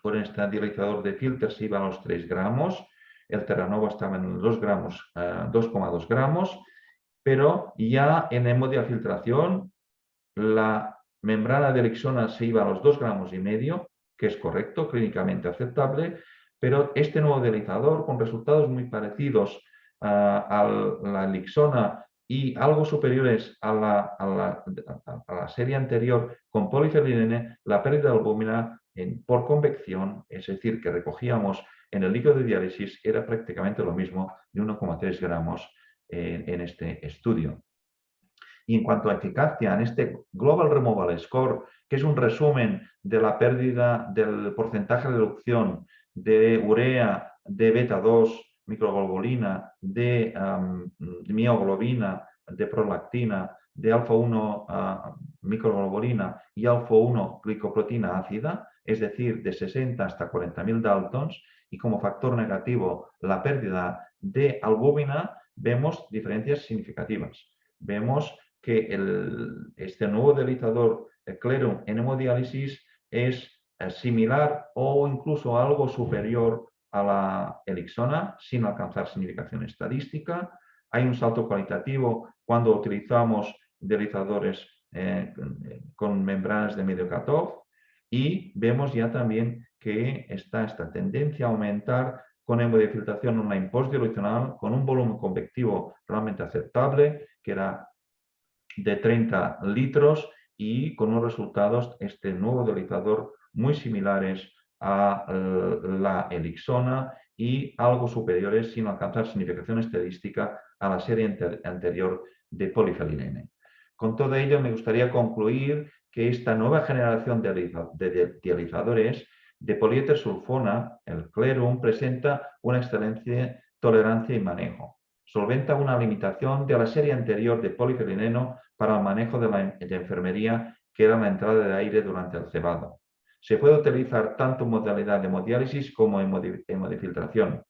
con este dializador de Filter se iba a los 3 gramos, el Terranova estaba en 2 gramos, 2,2 gramos, pero ya en hemodiafiltración la membrana de Elixona se iba a los 2,5 gramos, que es correcto, clínicamente aceptable, pero este nuevo dializador, con resultados muy parecidos a la Elixona y algo superiores a la serie anterior con polifenilene, la pérdida de albúmina por convección, es decir, que recogíamos en el líquido de diálisis, era prácticamente lo mismo, de 1,3 gramos en este estudio. Y en cuanto a eficacia, en este Global Removal Score, que es un resumen de la pérdida del porcentaje de reducción de urea, de beta-2, microglobulina, de mioglobina, de prolactina, de alfa-1 microglobulina y alfa-1 glicoproteína ácida, es decir, de 60 hasta 40.000 Daltons, y como factor negativo la pérdida de albúmina, vemos diferencias significativas. Vemos que este nuevo dializador Clerum en hemodiálisis es similar o incluso algo superior a la Elixona, sin alcanzar significación estadística. Hay un salto cualitativo cuando utilizamos dializadores con membranas de medio cutoff. Y vemos ya también que está esta tendencia a aumentar con hemodiafiltración online postdilucional, con un volumen convectivo realmente aceptable, que era de 30 litros, y con unos resultados, este nuevo dializador, muy similares a la Elixona y algo superiores, sin alcanzar significación estadística, a la serie anterior de polifenilene. Con todo ello, me gustaría concluir que esta nueva generación de dializadores de poliéter sulfona, el Clerum, presenta una excelente tolerancia y manejo. Solventa una limitación de la serie anterior de polifenileno para el manejo de la enfermería, que era la entrada de aire durante el cebado. Se puede utilizar tanto en modalidad de hemodiálisis como en hemodifiltración.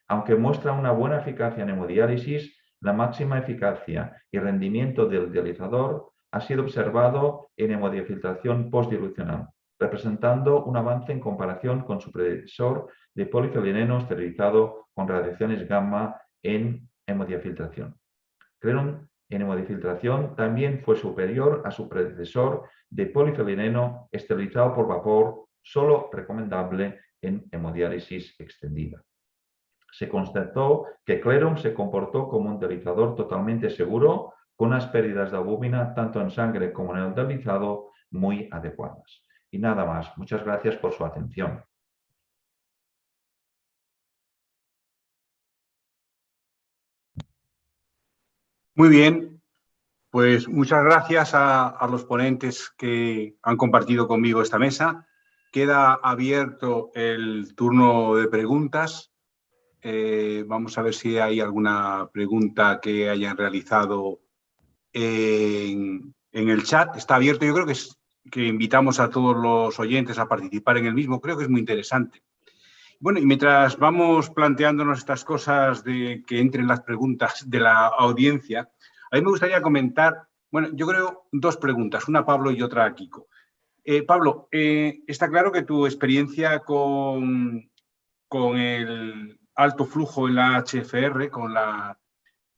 Aunque muestra una buena eficacia en hemodiálisis, la máxima eficacia y rendimiento del dializador ha sido observado en hemodiafiltración postdilucional, representando un avance en comparación con su predecesor de polifenileno esterilizado con radiaciones gamma en hemodiafiltración. Clerum en hemodiafiltración también fue superior a su predecesor de polifenileno esterilizado por vapor, solo recomendable en hemodiálisis extendida. Se constató que Clerum se comportó como un dializador totalmente seguro, con unas pérdidas de albúmina tanto en sangre como en el dializado muy adecuadas. Y nada más. Muchas gracias por su atención. Muy bien, pues muchas gracias a los ponentes que han compartido conmigo esta mesa. Queda abierto el turno de preguntas. Vamos a ver si hay alguna pregunta que hayan realizado en el chat. Está abierto. Yo creo que invitamos a todos los oyentes a participar en el mismo. Creo que es muy interesante. Bueno, y mientras vamos planteándonos estas cosas de que entren las preguntas de la audiencia, a mí me gustaría comentar, bueno, yo creo dos preguntas, una a Pablo y otra a Kiko. Pablo, está claro que tu experiencia con el alto flujo en la HFR, con la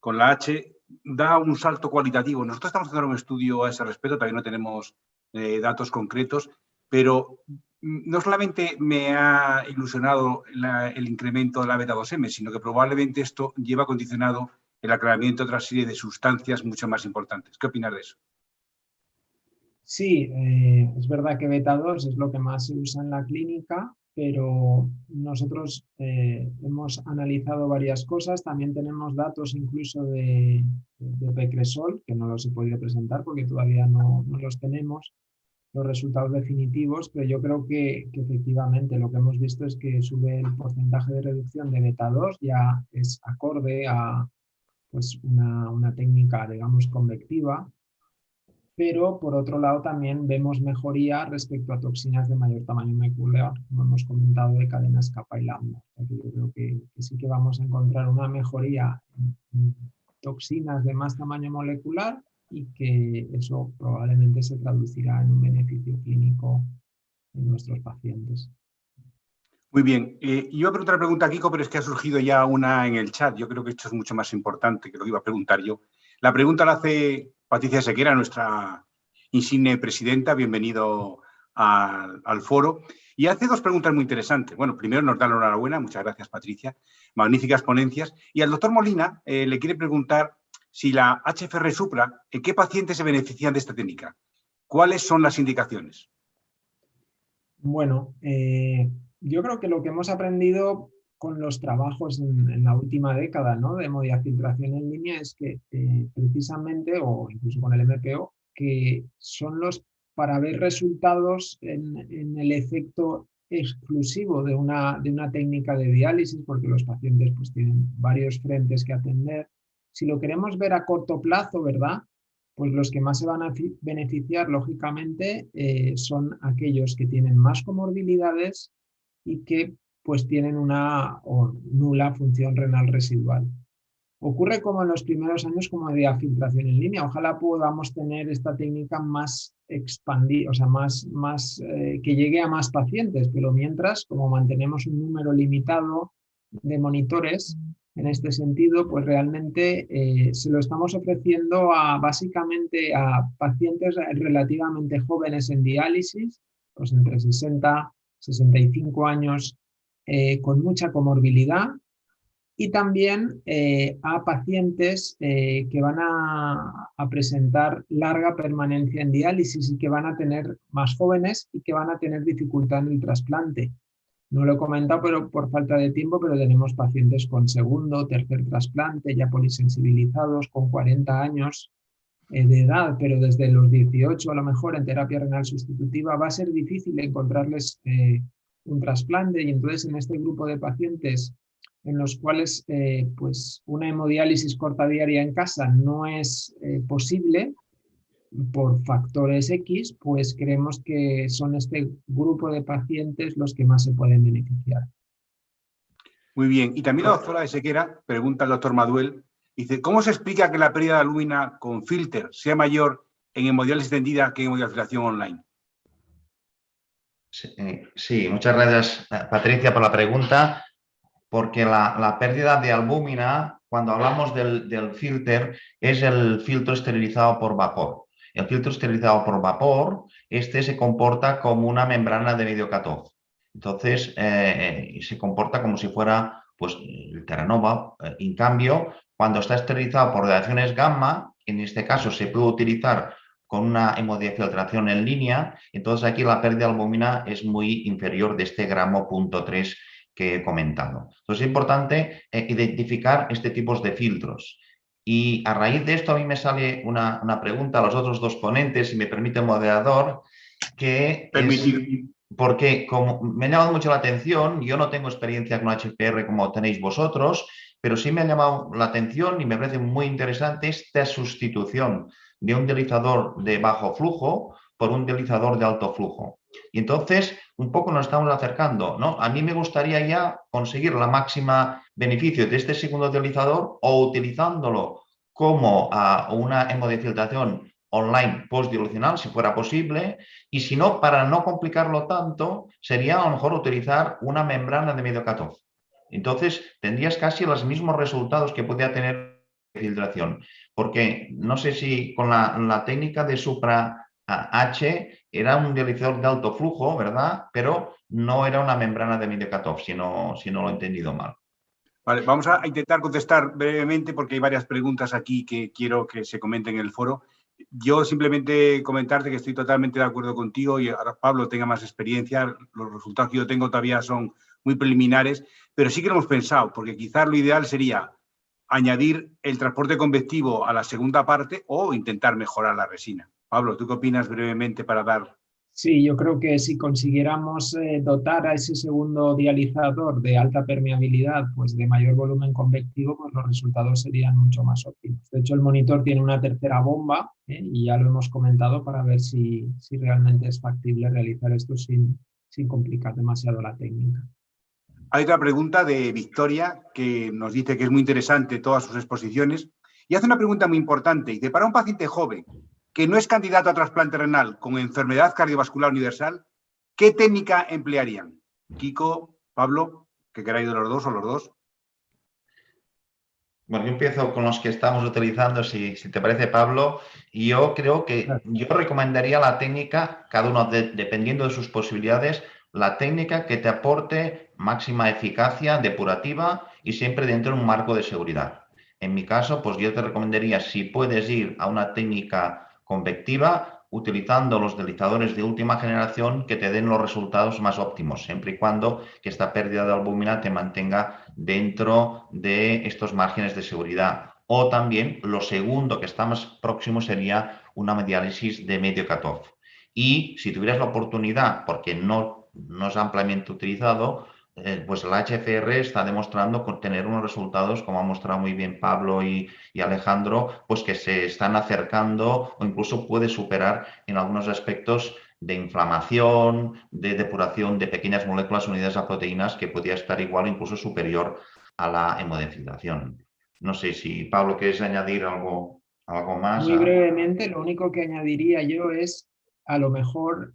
H, da un salto cualitativo. Nosotros estamos haciendo un estudio a ese respecto, todavía no tenemos datos concretos, pero no solamente me ha ilusionado el incremento de la beta-2M, sino que probablemente esto lleva condicionado el aclaramiento de otra serie de sustancias mucho más importantes. ¿Qué opinas de eso? Sí, es verdad que beta-2 es lo que más se usa en la clínica, pero nosotros hemos analizado varias cosas. También tenemos datos incluso de Pecresol, que no los he podido presentar porque todavía no los tenemos, los resultados definitivos, pero yo creo que efectivamente lo que hemos visto es que sube el porcentaje de reducción de beta-2, ya es acorde a pues, una técnica, digamos, convectiva. Pero por otro lado también vemos mejoría respecto a toxinas de mayor tamaño molecular, como hemos comentado, de cadenas kappa y lambda. O sea que yo creo que sí que vamos a encontrar una mejoría en toxinas de más tamaño molecular y que eso probablemente se traducirá en un beneficio clínico en nuestros pacientes. Muy bien. Iba a hacer otra pregunta a Kiko, pero es que ha surgido ya una en el chat. Yo creo que esto es mucho más importante que lo que iba a preguntar yo. La pregunta la hace Patricia Sequera, nuestra insigne presidenta. Bienvenido al foro. Y hace dos preguntas muy interesantes. Bueno, primero nos da la enhorabuena. Muchas gracias, Patricia. Magníficas ponencias. Y al doctor Molina le quiere preguntar si la HFR Supra, ¿en qué pacientes se benefician de esta técnica? ¿Cuáles son las indicaciones? Bueno, yo creo que lo que hemos aprendido con los trabajos en la última década, ¿no?, de hemodiafiltración en línea es que precisamente, o incluso con el MPO, que son para ver resultados en el efecto exclusivo de una técnica de diálisis, porque los pacientes pues, tienen varios frentes que atender. Si lo queremos ver a corto plazo, ¿verdad?, pues los que más se van a beneficiar, lógicamente, son aquellos que tienen más comorbilidades y que pues tienen una o nula función renal residual. Ocurre como en los primeros años como de filtración en línea. Ojalá podamos tener esta técnica más expandida, o sea, que llegue a más pacientes, pero mientras, como mantenemos un número limitado de monitores, en este sentido, pues realmente se lo estamos ofreciendo básicamente a pacientes relativamente jóvenes en diálisis pues entre 60 y 65 años con mucha comorbilidad, y también a pacientes que van a presentar larga permanencia en diálisis y que van a tener más jóvenes y que van a tener dificultad en el trasplante. No lo he comentado pero por falta de tiempo, pero tenemos pacientes con segundo o tercer trasplante, ya polisensibilizados, con 40 años de edad, pero desde los 18 a lo mejor en terapia renal sustitutiva va a ser difícil encontrarles un trasplante, y entonces en este grupo de pacientes en los cuales pues una hemodiálisis corta diaria en casa no es posible por factores X, pues creemos que son este grupo de pacientes los que más se pueden beneficiar. Muy bien. Y también la doctora Esequera pregunta al doctor Maduel, dice, ¿cómo se explica que la pérdida de albúmina con filter sea mayor en hemodiálisis extendida que en hemodialización online? Sí, muchas gracias, Patricia, por la pregunta, porque la pérdida de albúmina, cuando hablamos del filter, es el filtro esterilizado por vapor. El filtro esterilizado por vapor, este se comporta como una membrana de medio cutoff. Entonces, se comporta como si fuera pues, el Terranova. En cambio, cuando está esterilizado por radiaciones gamma, en este caso se puede utilizar con una hemodiafiltración en línea, entonces aquí la pérdida de albúmina es muy inferior de este gramo 0,3 que he comentado. Entonces es importante identificar este tipo de filtros. Y a raíz de esto a mí me sale una pregunta a los otros dos ponentes, si me permite el moderador, que Permitido. es porque como me ha llamado mucho la atención, yo no tengo experiencia con HPR como tenéis vosotros, pero sí me ha llamado la atención y me parece muy interesante esta sustitución de un deslizador de bajo flujo por un deslizador de alto flujo. Y entonces, un poco nos estamos acercando, ¿no? A mí me gustaría ya conseguir la máxima beneficio de este segundo deslizador o utilizándolo como una hemodiafiltración online postdilucional, si fuera posible, y si no, para no complicarlo tanto, sería a lo mejor utilizar una membrana de medio cutoff. Entonces, tendrías casi los mismos resultados que podría tener la filtración, porque no sé si con la técnica de Supra H era un deslizador de alto flujo, ¿verdad? Pero no era una membrana de medio cutoff, si no lo he entendido mal. Vale, vamos a intentar contestar brevemente porque hay varias preguntas aquí que quiero que se comenten en el foro. Yo simplemente comentarte que estoy totalmente de acuerdo contigo y ahora Pablo tenga más experiencia. Los resultados que yo tengo todavía son muy preliminares, pero sí que lo hemos pensado, porque quizás lo ideal sería añadir el transporte convectivo a la segunda parte o intentar mejorar la resina. Pablo, ¿tú qué opinas brevemente para dar? Sí, yo creo que si consiguiéramos dotar a ese segundo dializador de alta permeabilidad, pues de mayor volumen convectivo, pues los resultados serían mucho más óptimos. De hecho, el monitor tiene una tercera bomba y ya lo hemos comentado para ver si realmente es factible realizar esto sin complicar demasiado la técnica. Hay otra pregunta de Victoria que nos dice que es muy interesante todas sus exposiciones y hace una pregunta muy importante. Dice, para un paciente joven que no es candidato a trasplante renal con enfermedad cardiovascular universal, ¿qué técnica emplearían? Kiko, Pablo, que queráis de los dos o los dos. Bueno, yo empiezo con los que estamos utilizando, si te parece, Pablo, y yo creo que yo recomendaría la técnica, cada uno dependiendo de sus posibilidades, la técnica que te aporte máxima eficacia depurativa y siempre dentro de un marco de seguridad. En mi caso, pues yo te recomendaría, si puedes ir a una técnica convectiva, utilizando los deslizadores de última generación que te den los resultados más óptimos, siempre y cuando que esta pérdida de albúmina te mantenga dentro de estos márgenes de seguridad. O también lo segundo que está más próximo sería una hemodiálisis de medio cutoff. Y si tuvieras la oportunidad, porque no es ampliamente utilizado, pues la HFR está demostrando con tener unos resultados, como ha mostrado muy bien Pablo y Alejandro, pues que se están acercando o incluso puede superar en algunos aspectos de inflamación, de depuración de pequeñas moléculas unidas a proteínas que podría estar igual o incluso superior a la hemodiafiltración. No sé si, Pablo, ¿quieres añadir algo más? Muy brevemente, lo único que añadiría yo es, a lo mejor,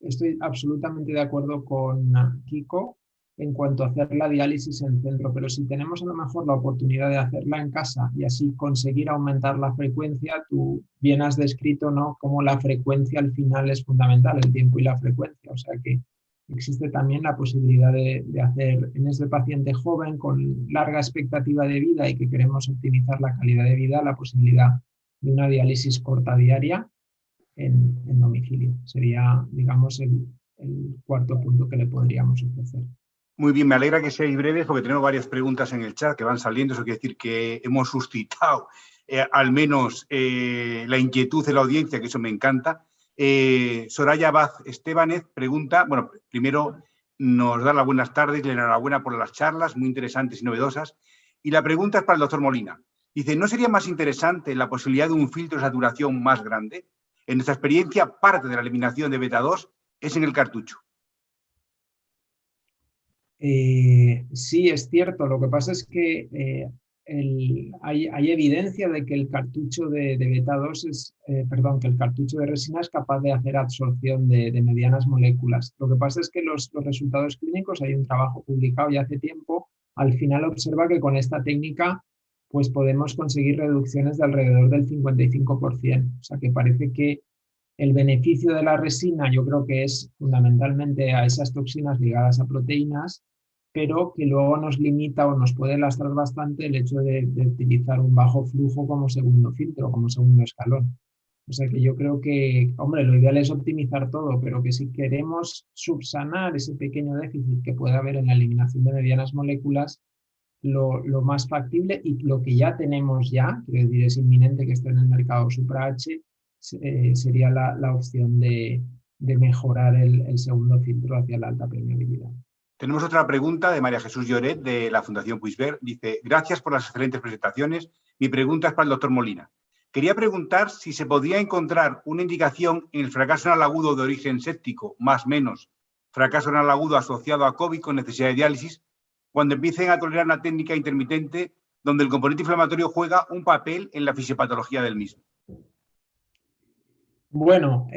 estoy absolutamente de acuerdo con Kiko, en cuanto a hacer la diálisis en centro, pero si tenemos a lo mejor la oportunidad de hacerla en casa y así conseguir aumentar la frecuencia, tú bien has descrito, ¿no?, cómo la frecuencia al final es fundamental, el tiempo y la frecuencia, o sea que existe también la posibilidad de hacer en este paciente joven con larga expectativa de vida y que queremos optimizar la calidad de vida, la posibilidad de una diálisis corta diaria en domicilio. Sería, digamos, el cuarto punto que le podríamos ofrecer. Muy bien, me alegra que seáis breves porque tenemos varias preguntas en el chat que van saliendo. Eso quiere decir que hemos suscitado al menos la inquietud de la audiencia, que eso me encanta. Soraya Abad Estebanez pregunta, bueno, primero nos da las buenas tardes, le enhorabuena por las charlas, muy interesantes y novedosas. Y la pregunta es para el doctor Molina. Dice, ¿no sería más interesante la posibilidad de un filtro de saturación más grande? En nuestra experiencia, parte de la eliminación de beta 2 es en el cartucho. Sí, es cierto. Lo que pasa es que hay evidencia de que el cartucho de beta 2 que el cartucho de resina es capaz de hacer absorción de medianas moléculas. Lo que pasa es que los resultados clínicos, hay un trabajo publicado ya hace tiempo, al final observa que con esta técnica pues podemos conseguir reducciones de alrededor del 55%. O sea que parece que el beneficio de la resina yo creo que es fundamentalmente a esas toxinas ligadas a proteínas, pero que luego nos limita o nos puede lastrar bastante el hecho de utilizar un bajo flujo como segundo filtro, como segundo escalón. O sea que yo creo que, hombre, lo ideal es optimizar todo, pero que si queremos subsanar ese pequeño déficit que puede haber en la eliminación de medianas moléculas, lo más factible y lo que ya tenemos ya, quiero decir, es inminente que esté en el mercado Supra H, sería la opción de mejorar el segundo filtro hacia la alta permeabilidad. Tenemos otra pregunta de María Jesús Lloret, de la Fundación Puigvert. Dice, gracias por las excelentes presentaciones. Mi pregunta es para el doctor Molina. Quería preguntar si se podría encontrar una indicación en el fracaso anal agudo de origen séptico, más menos, fracaso anal agudo asociado a COVID con necesidad de diálisis, cuando empiecen a tolerar una técnica intermitente donde el componente inflamatorio juega un papel en la fisiopatología del mismo. Bueno,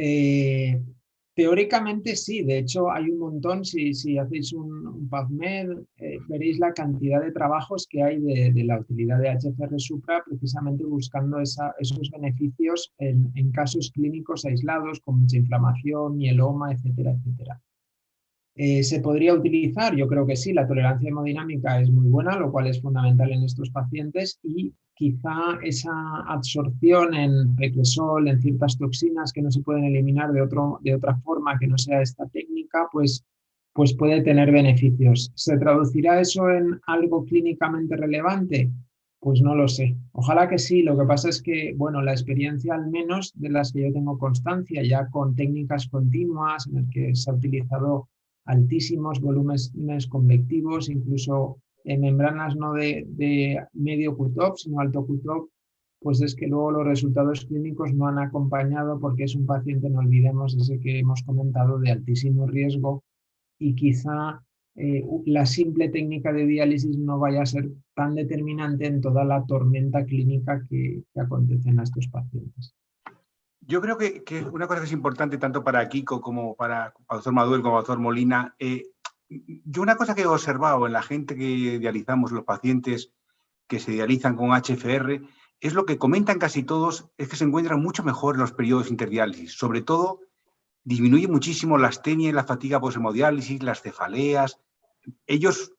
teóricamente sí, de hecho hay un montón, si hacéis un PubMed, veréis la cantidad de trabajos que hay de la utilidad de HCR Supra precisamente buscando esos beneficios en casos clínicos aislados con mucha inflamación, mieloma, etcétera, etcétera. ¿Se podría utilizar? Yo creo que sí, la tolerancia hemodinámica es muy buena, lo cual es fundamental en estos pacientes y quizá esa absorción en precresol, en ciertas toxinas que no se pueden eliminar de otra forma que no sea esta técnica, pues puede tener beneficios. ¿Se traducirá eso en algo clínicamente relevante? Pues no lo sé. Ojalá que sí. Lo que pasa es que, bueno, la experiencia al menos de las que yo tengo constancia ya con técnicas continuas en las que se ha utilizado altísimos volúmenes convectivos, incluso en membranas no de medio cut-off, sino alto cut-off, pues es que luego los resultados clínicos no han acompañado porque es un paciente, no olvidemos, ese que hemos comentado, de altísimo riesgo y quizá la simple técnica de diálisis no vaya a ser tan determinante en toda la tormenta clínica que acontece a estos pacientes. Yo creo que una cosa que es importante tanto para Kiko como para el doctor Maduel como para el doctor Molina, yo una cosa que he observado en la gente que dializamos, los pacientes que se dializan con HFR, es lo que comentan casi todos, es que se encuentran mucho mejor en los periodos interdiálisis. Sobre todo, disminuye muchísimo la astenia y la fatiga poshemodiálisis, las cefaleas. Ellos,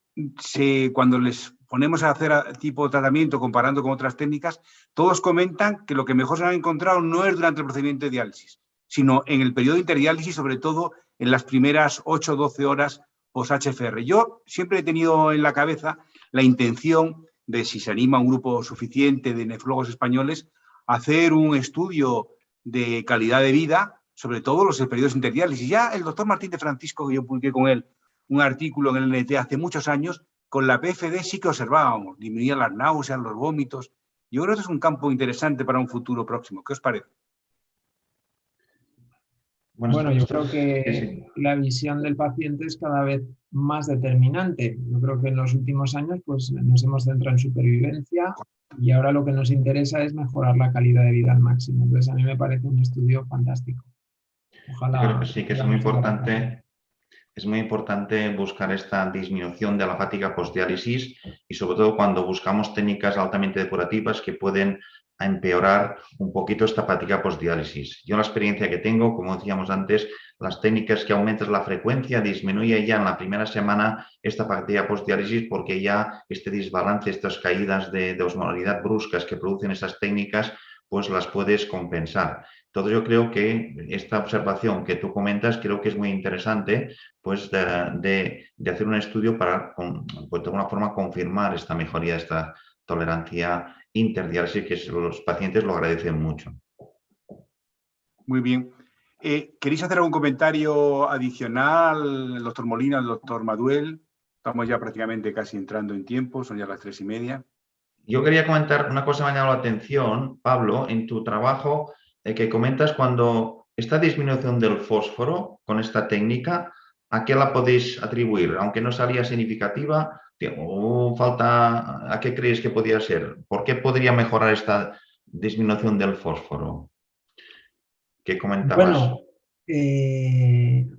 cuando les ponemos a hacer tipo de tratamiento comparando con otras técnicas, todos comentan que lo que mejor se han encontrado no es durante el procedimiento de diálisis, sino en el periodo de interdiálisis, sobre todo en las primeras 8 o 12 horas post-HFR. Yo siempre he tenido en la cabeza la intención de, si se anima un grupo suficiente de nefrólogos españoles, hacer un estudio de calidad de vida, sobre todo los periodos interdiálisis. Ya el doctor Martín de Francisco, que yo publiqué con él un artículo en el NT hace muchos años, con la PFD sí que observábamos, disminuían las náuseas, los vómitos. Yo creo que es un campo interesante para un futuro próximo. ¿Qué os parece? Bueno, yo creo que la visión del paciente es cada vez más determinante. Yo creo que en los últimos años pues, nos hemos centrado en supervivencia y ahora lo que nos interesa es mejorar la calidad de vida al máximo. Entonces a mí me parece un estudio fantástico. Ojalá. Yo creo que sí, que es muy importante Es muy importante buscar esta disminución de la fatiga postdiálisis y sobre todo cuando buscamos técnicas altamente depurativas que pueden empeorar un poquito esta fatiga postdiálisis. Yo la experiencia que tengo, como decíamos antes, las técnicas que aumentan la frecuencia disminuye ya en la primera semana esta fatiga postdiálisis porque ya este desbalance, estas caídas de osmolaridad bruscas que producen esas técnicas, pues las puedes compensar. Entonces yo creo que esta observación que tú comentas creo que es muy interesante, pues de hacer un estudio para, pues, de alguna forma, confirmar esta mejoría, esta tolerancia interdiálisis, que los pacientes lo agradecen mucho. Muy bien. ¿Queréis hacer algún comentario adicional, el doctor Molina, el doctor Maduel? Estamos ya prácticamente casi entrando en tiempo, son ya las 3:30. Yo quería comentar una cosa que me ha llamado la atención, Pablo, en tu trabajo que comentas cuando esta disminución del fósforo con esta técnica, ¿a qué la podéis atribuir? Aunque no salía significativa, ¿a qué creéis que podría ser? ¿Por qué podría mejorar esta disminución del fósforo? ¿Qué comentabas? Bueno,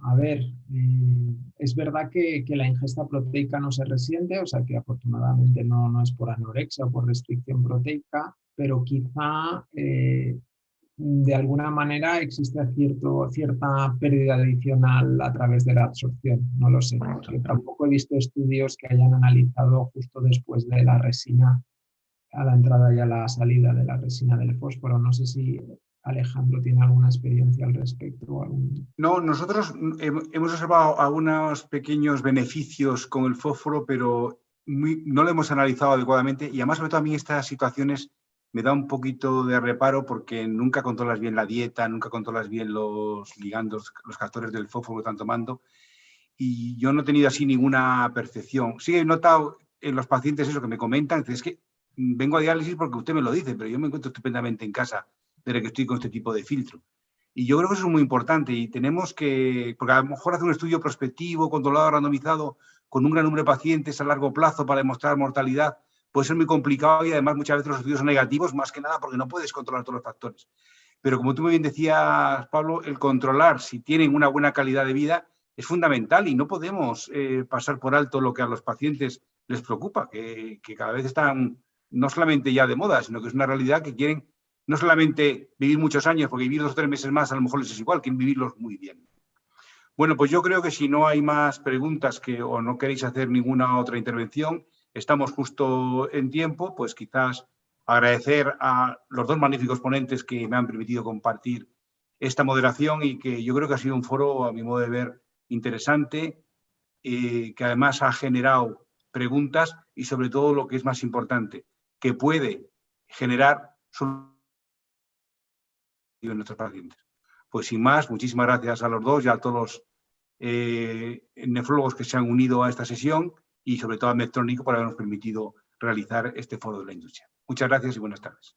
a ver, es verdad que la ingesta proteica no se resiente, o sea que afortunadamente no es por anorexia o por restricción proteica, pero quizá de alguna manera existe cierta pérdida adicional a través de la absorción, no lo sé. Yo tampoco he visto estudios que hayan analizado justo después de la resina, a la entrada y a la salida de la resina del fósforo. No sé si Alejandro tiene alguna experiencia al respecto. No, nosotros hemos observado algunos pequeños beneficios con el fósforo, pero no lo hemos analizado adecuadamente y además, sobre todo a mí, estas situaciones me da un poquito de reparo porque nunca controlas bien la dieta, nunca controlas bien los ligandos, los captores del fósforo que están tomando y yo no he tenido así ninguna percepción. Sí he notado en los pacientes eso que me comentan, es que vengo a diálisis porque usted me lo dice, pero yo me encuentro estupendamente en casa desde que estoy con este tipo de filtro. Y yo creo que eso es muy importante y tenemos que, porque a lo mejor hacer un estudio prospectivo, controlado, randomizado, con un gran número de pacientes a largo plazo para demostrar mortalidad, puede ser muy complicado y además muchas veces los estudios son negativos, más que nada porque no puedes controlar todos los factores. Pero como tú muy bien decías, Pablo, el controlar si tienen una buena calidad de vida es fundamental y no podemos pasar por alto lo que a los pacientes les preocupa, que cada vez están no solamente ya de moda, sino que es una realidad que quieren no solamente vivir muchos años, porque vivir 2 o 3 meses más a lo mejor les es igual, quieren vivirlos muy bien. Bueno, pues yo creo que si no hay más preguntas o no queréis hacer ninguna otra intervención, estamos justo en tiempo, pues quizás agradecer a los dos magníficos ponentes que me han permitido compartir esta moderación y que yo creo que ha sido un foro, a mi modo de ver, interesante, que además ha generado preguntas y sobre todo lo que es más importante, que puede generar en nuestros pacientes. Pues sin más, muchísimas gracias a los dos y a todos los nefrólogos que se han unido a esta sesión y sobre todo a Medtronic por habernos permitido realizar este foro de la industria. Muchas gracias y buenas tardes.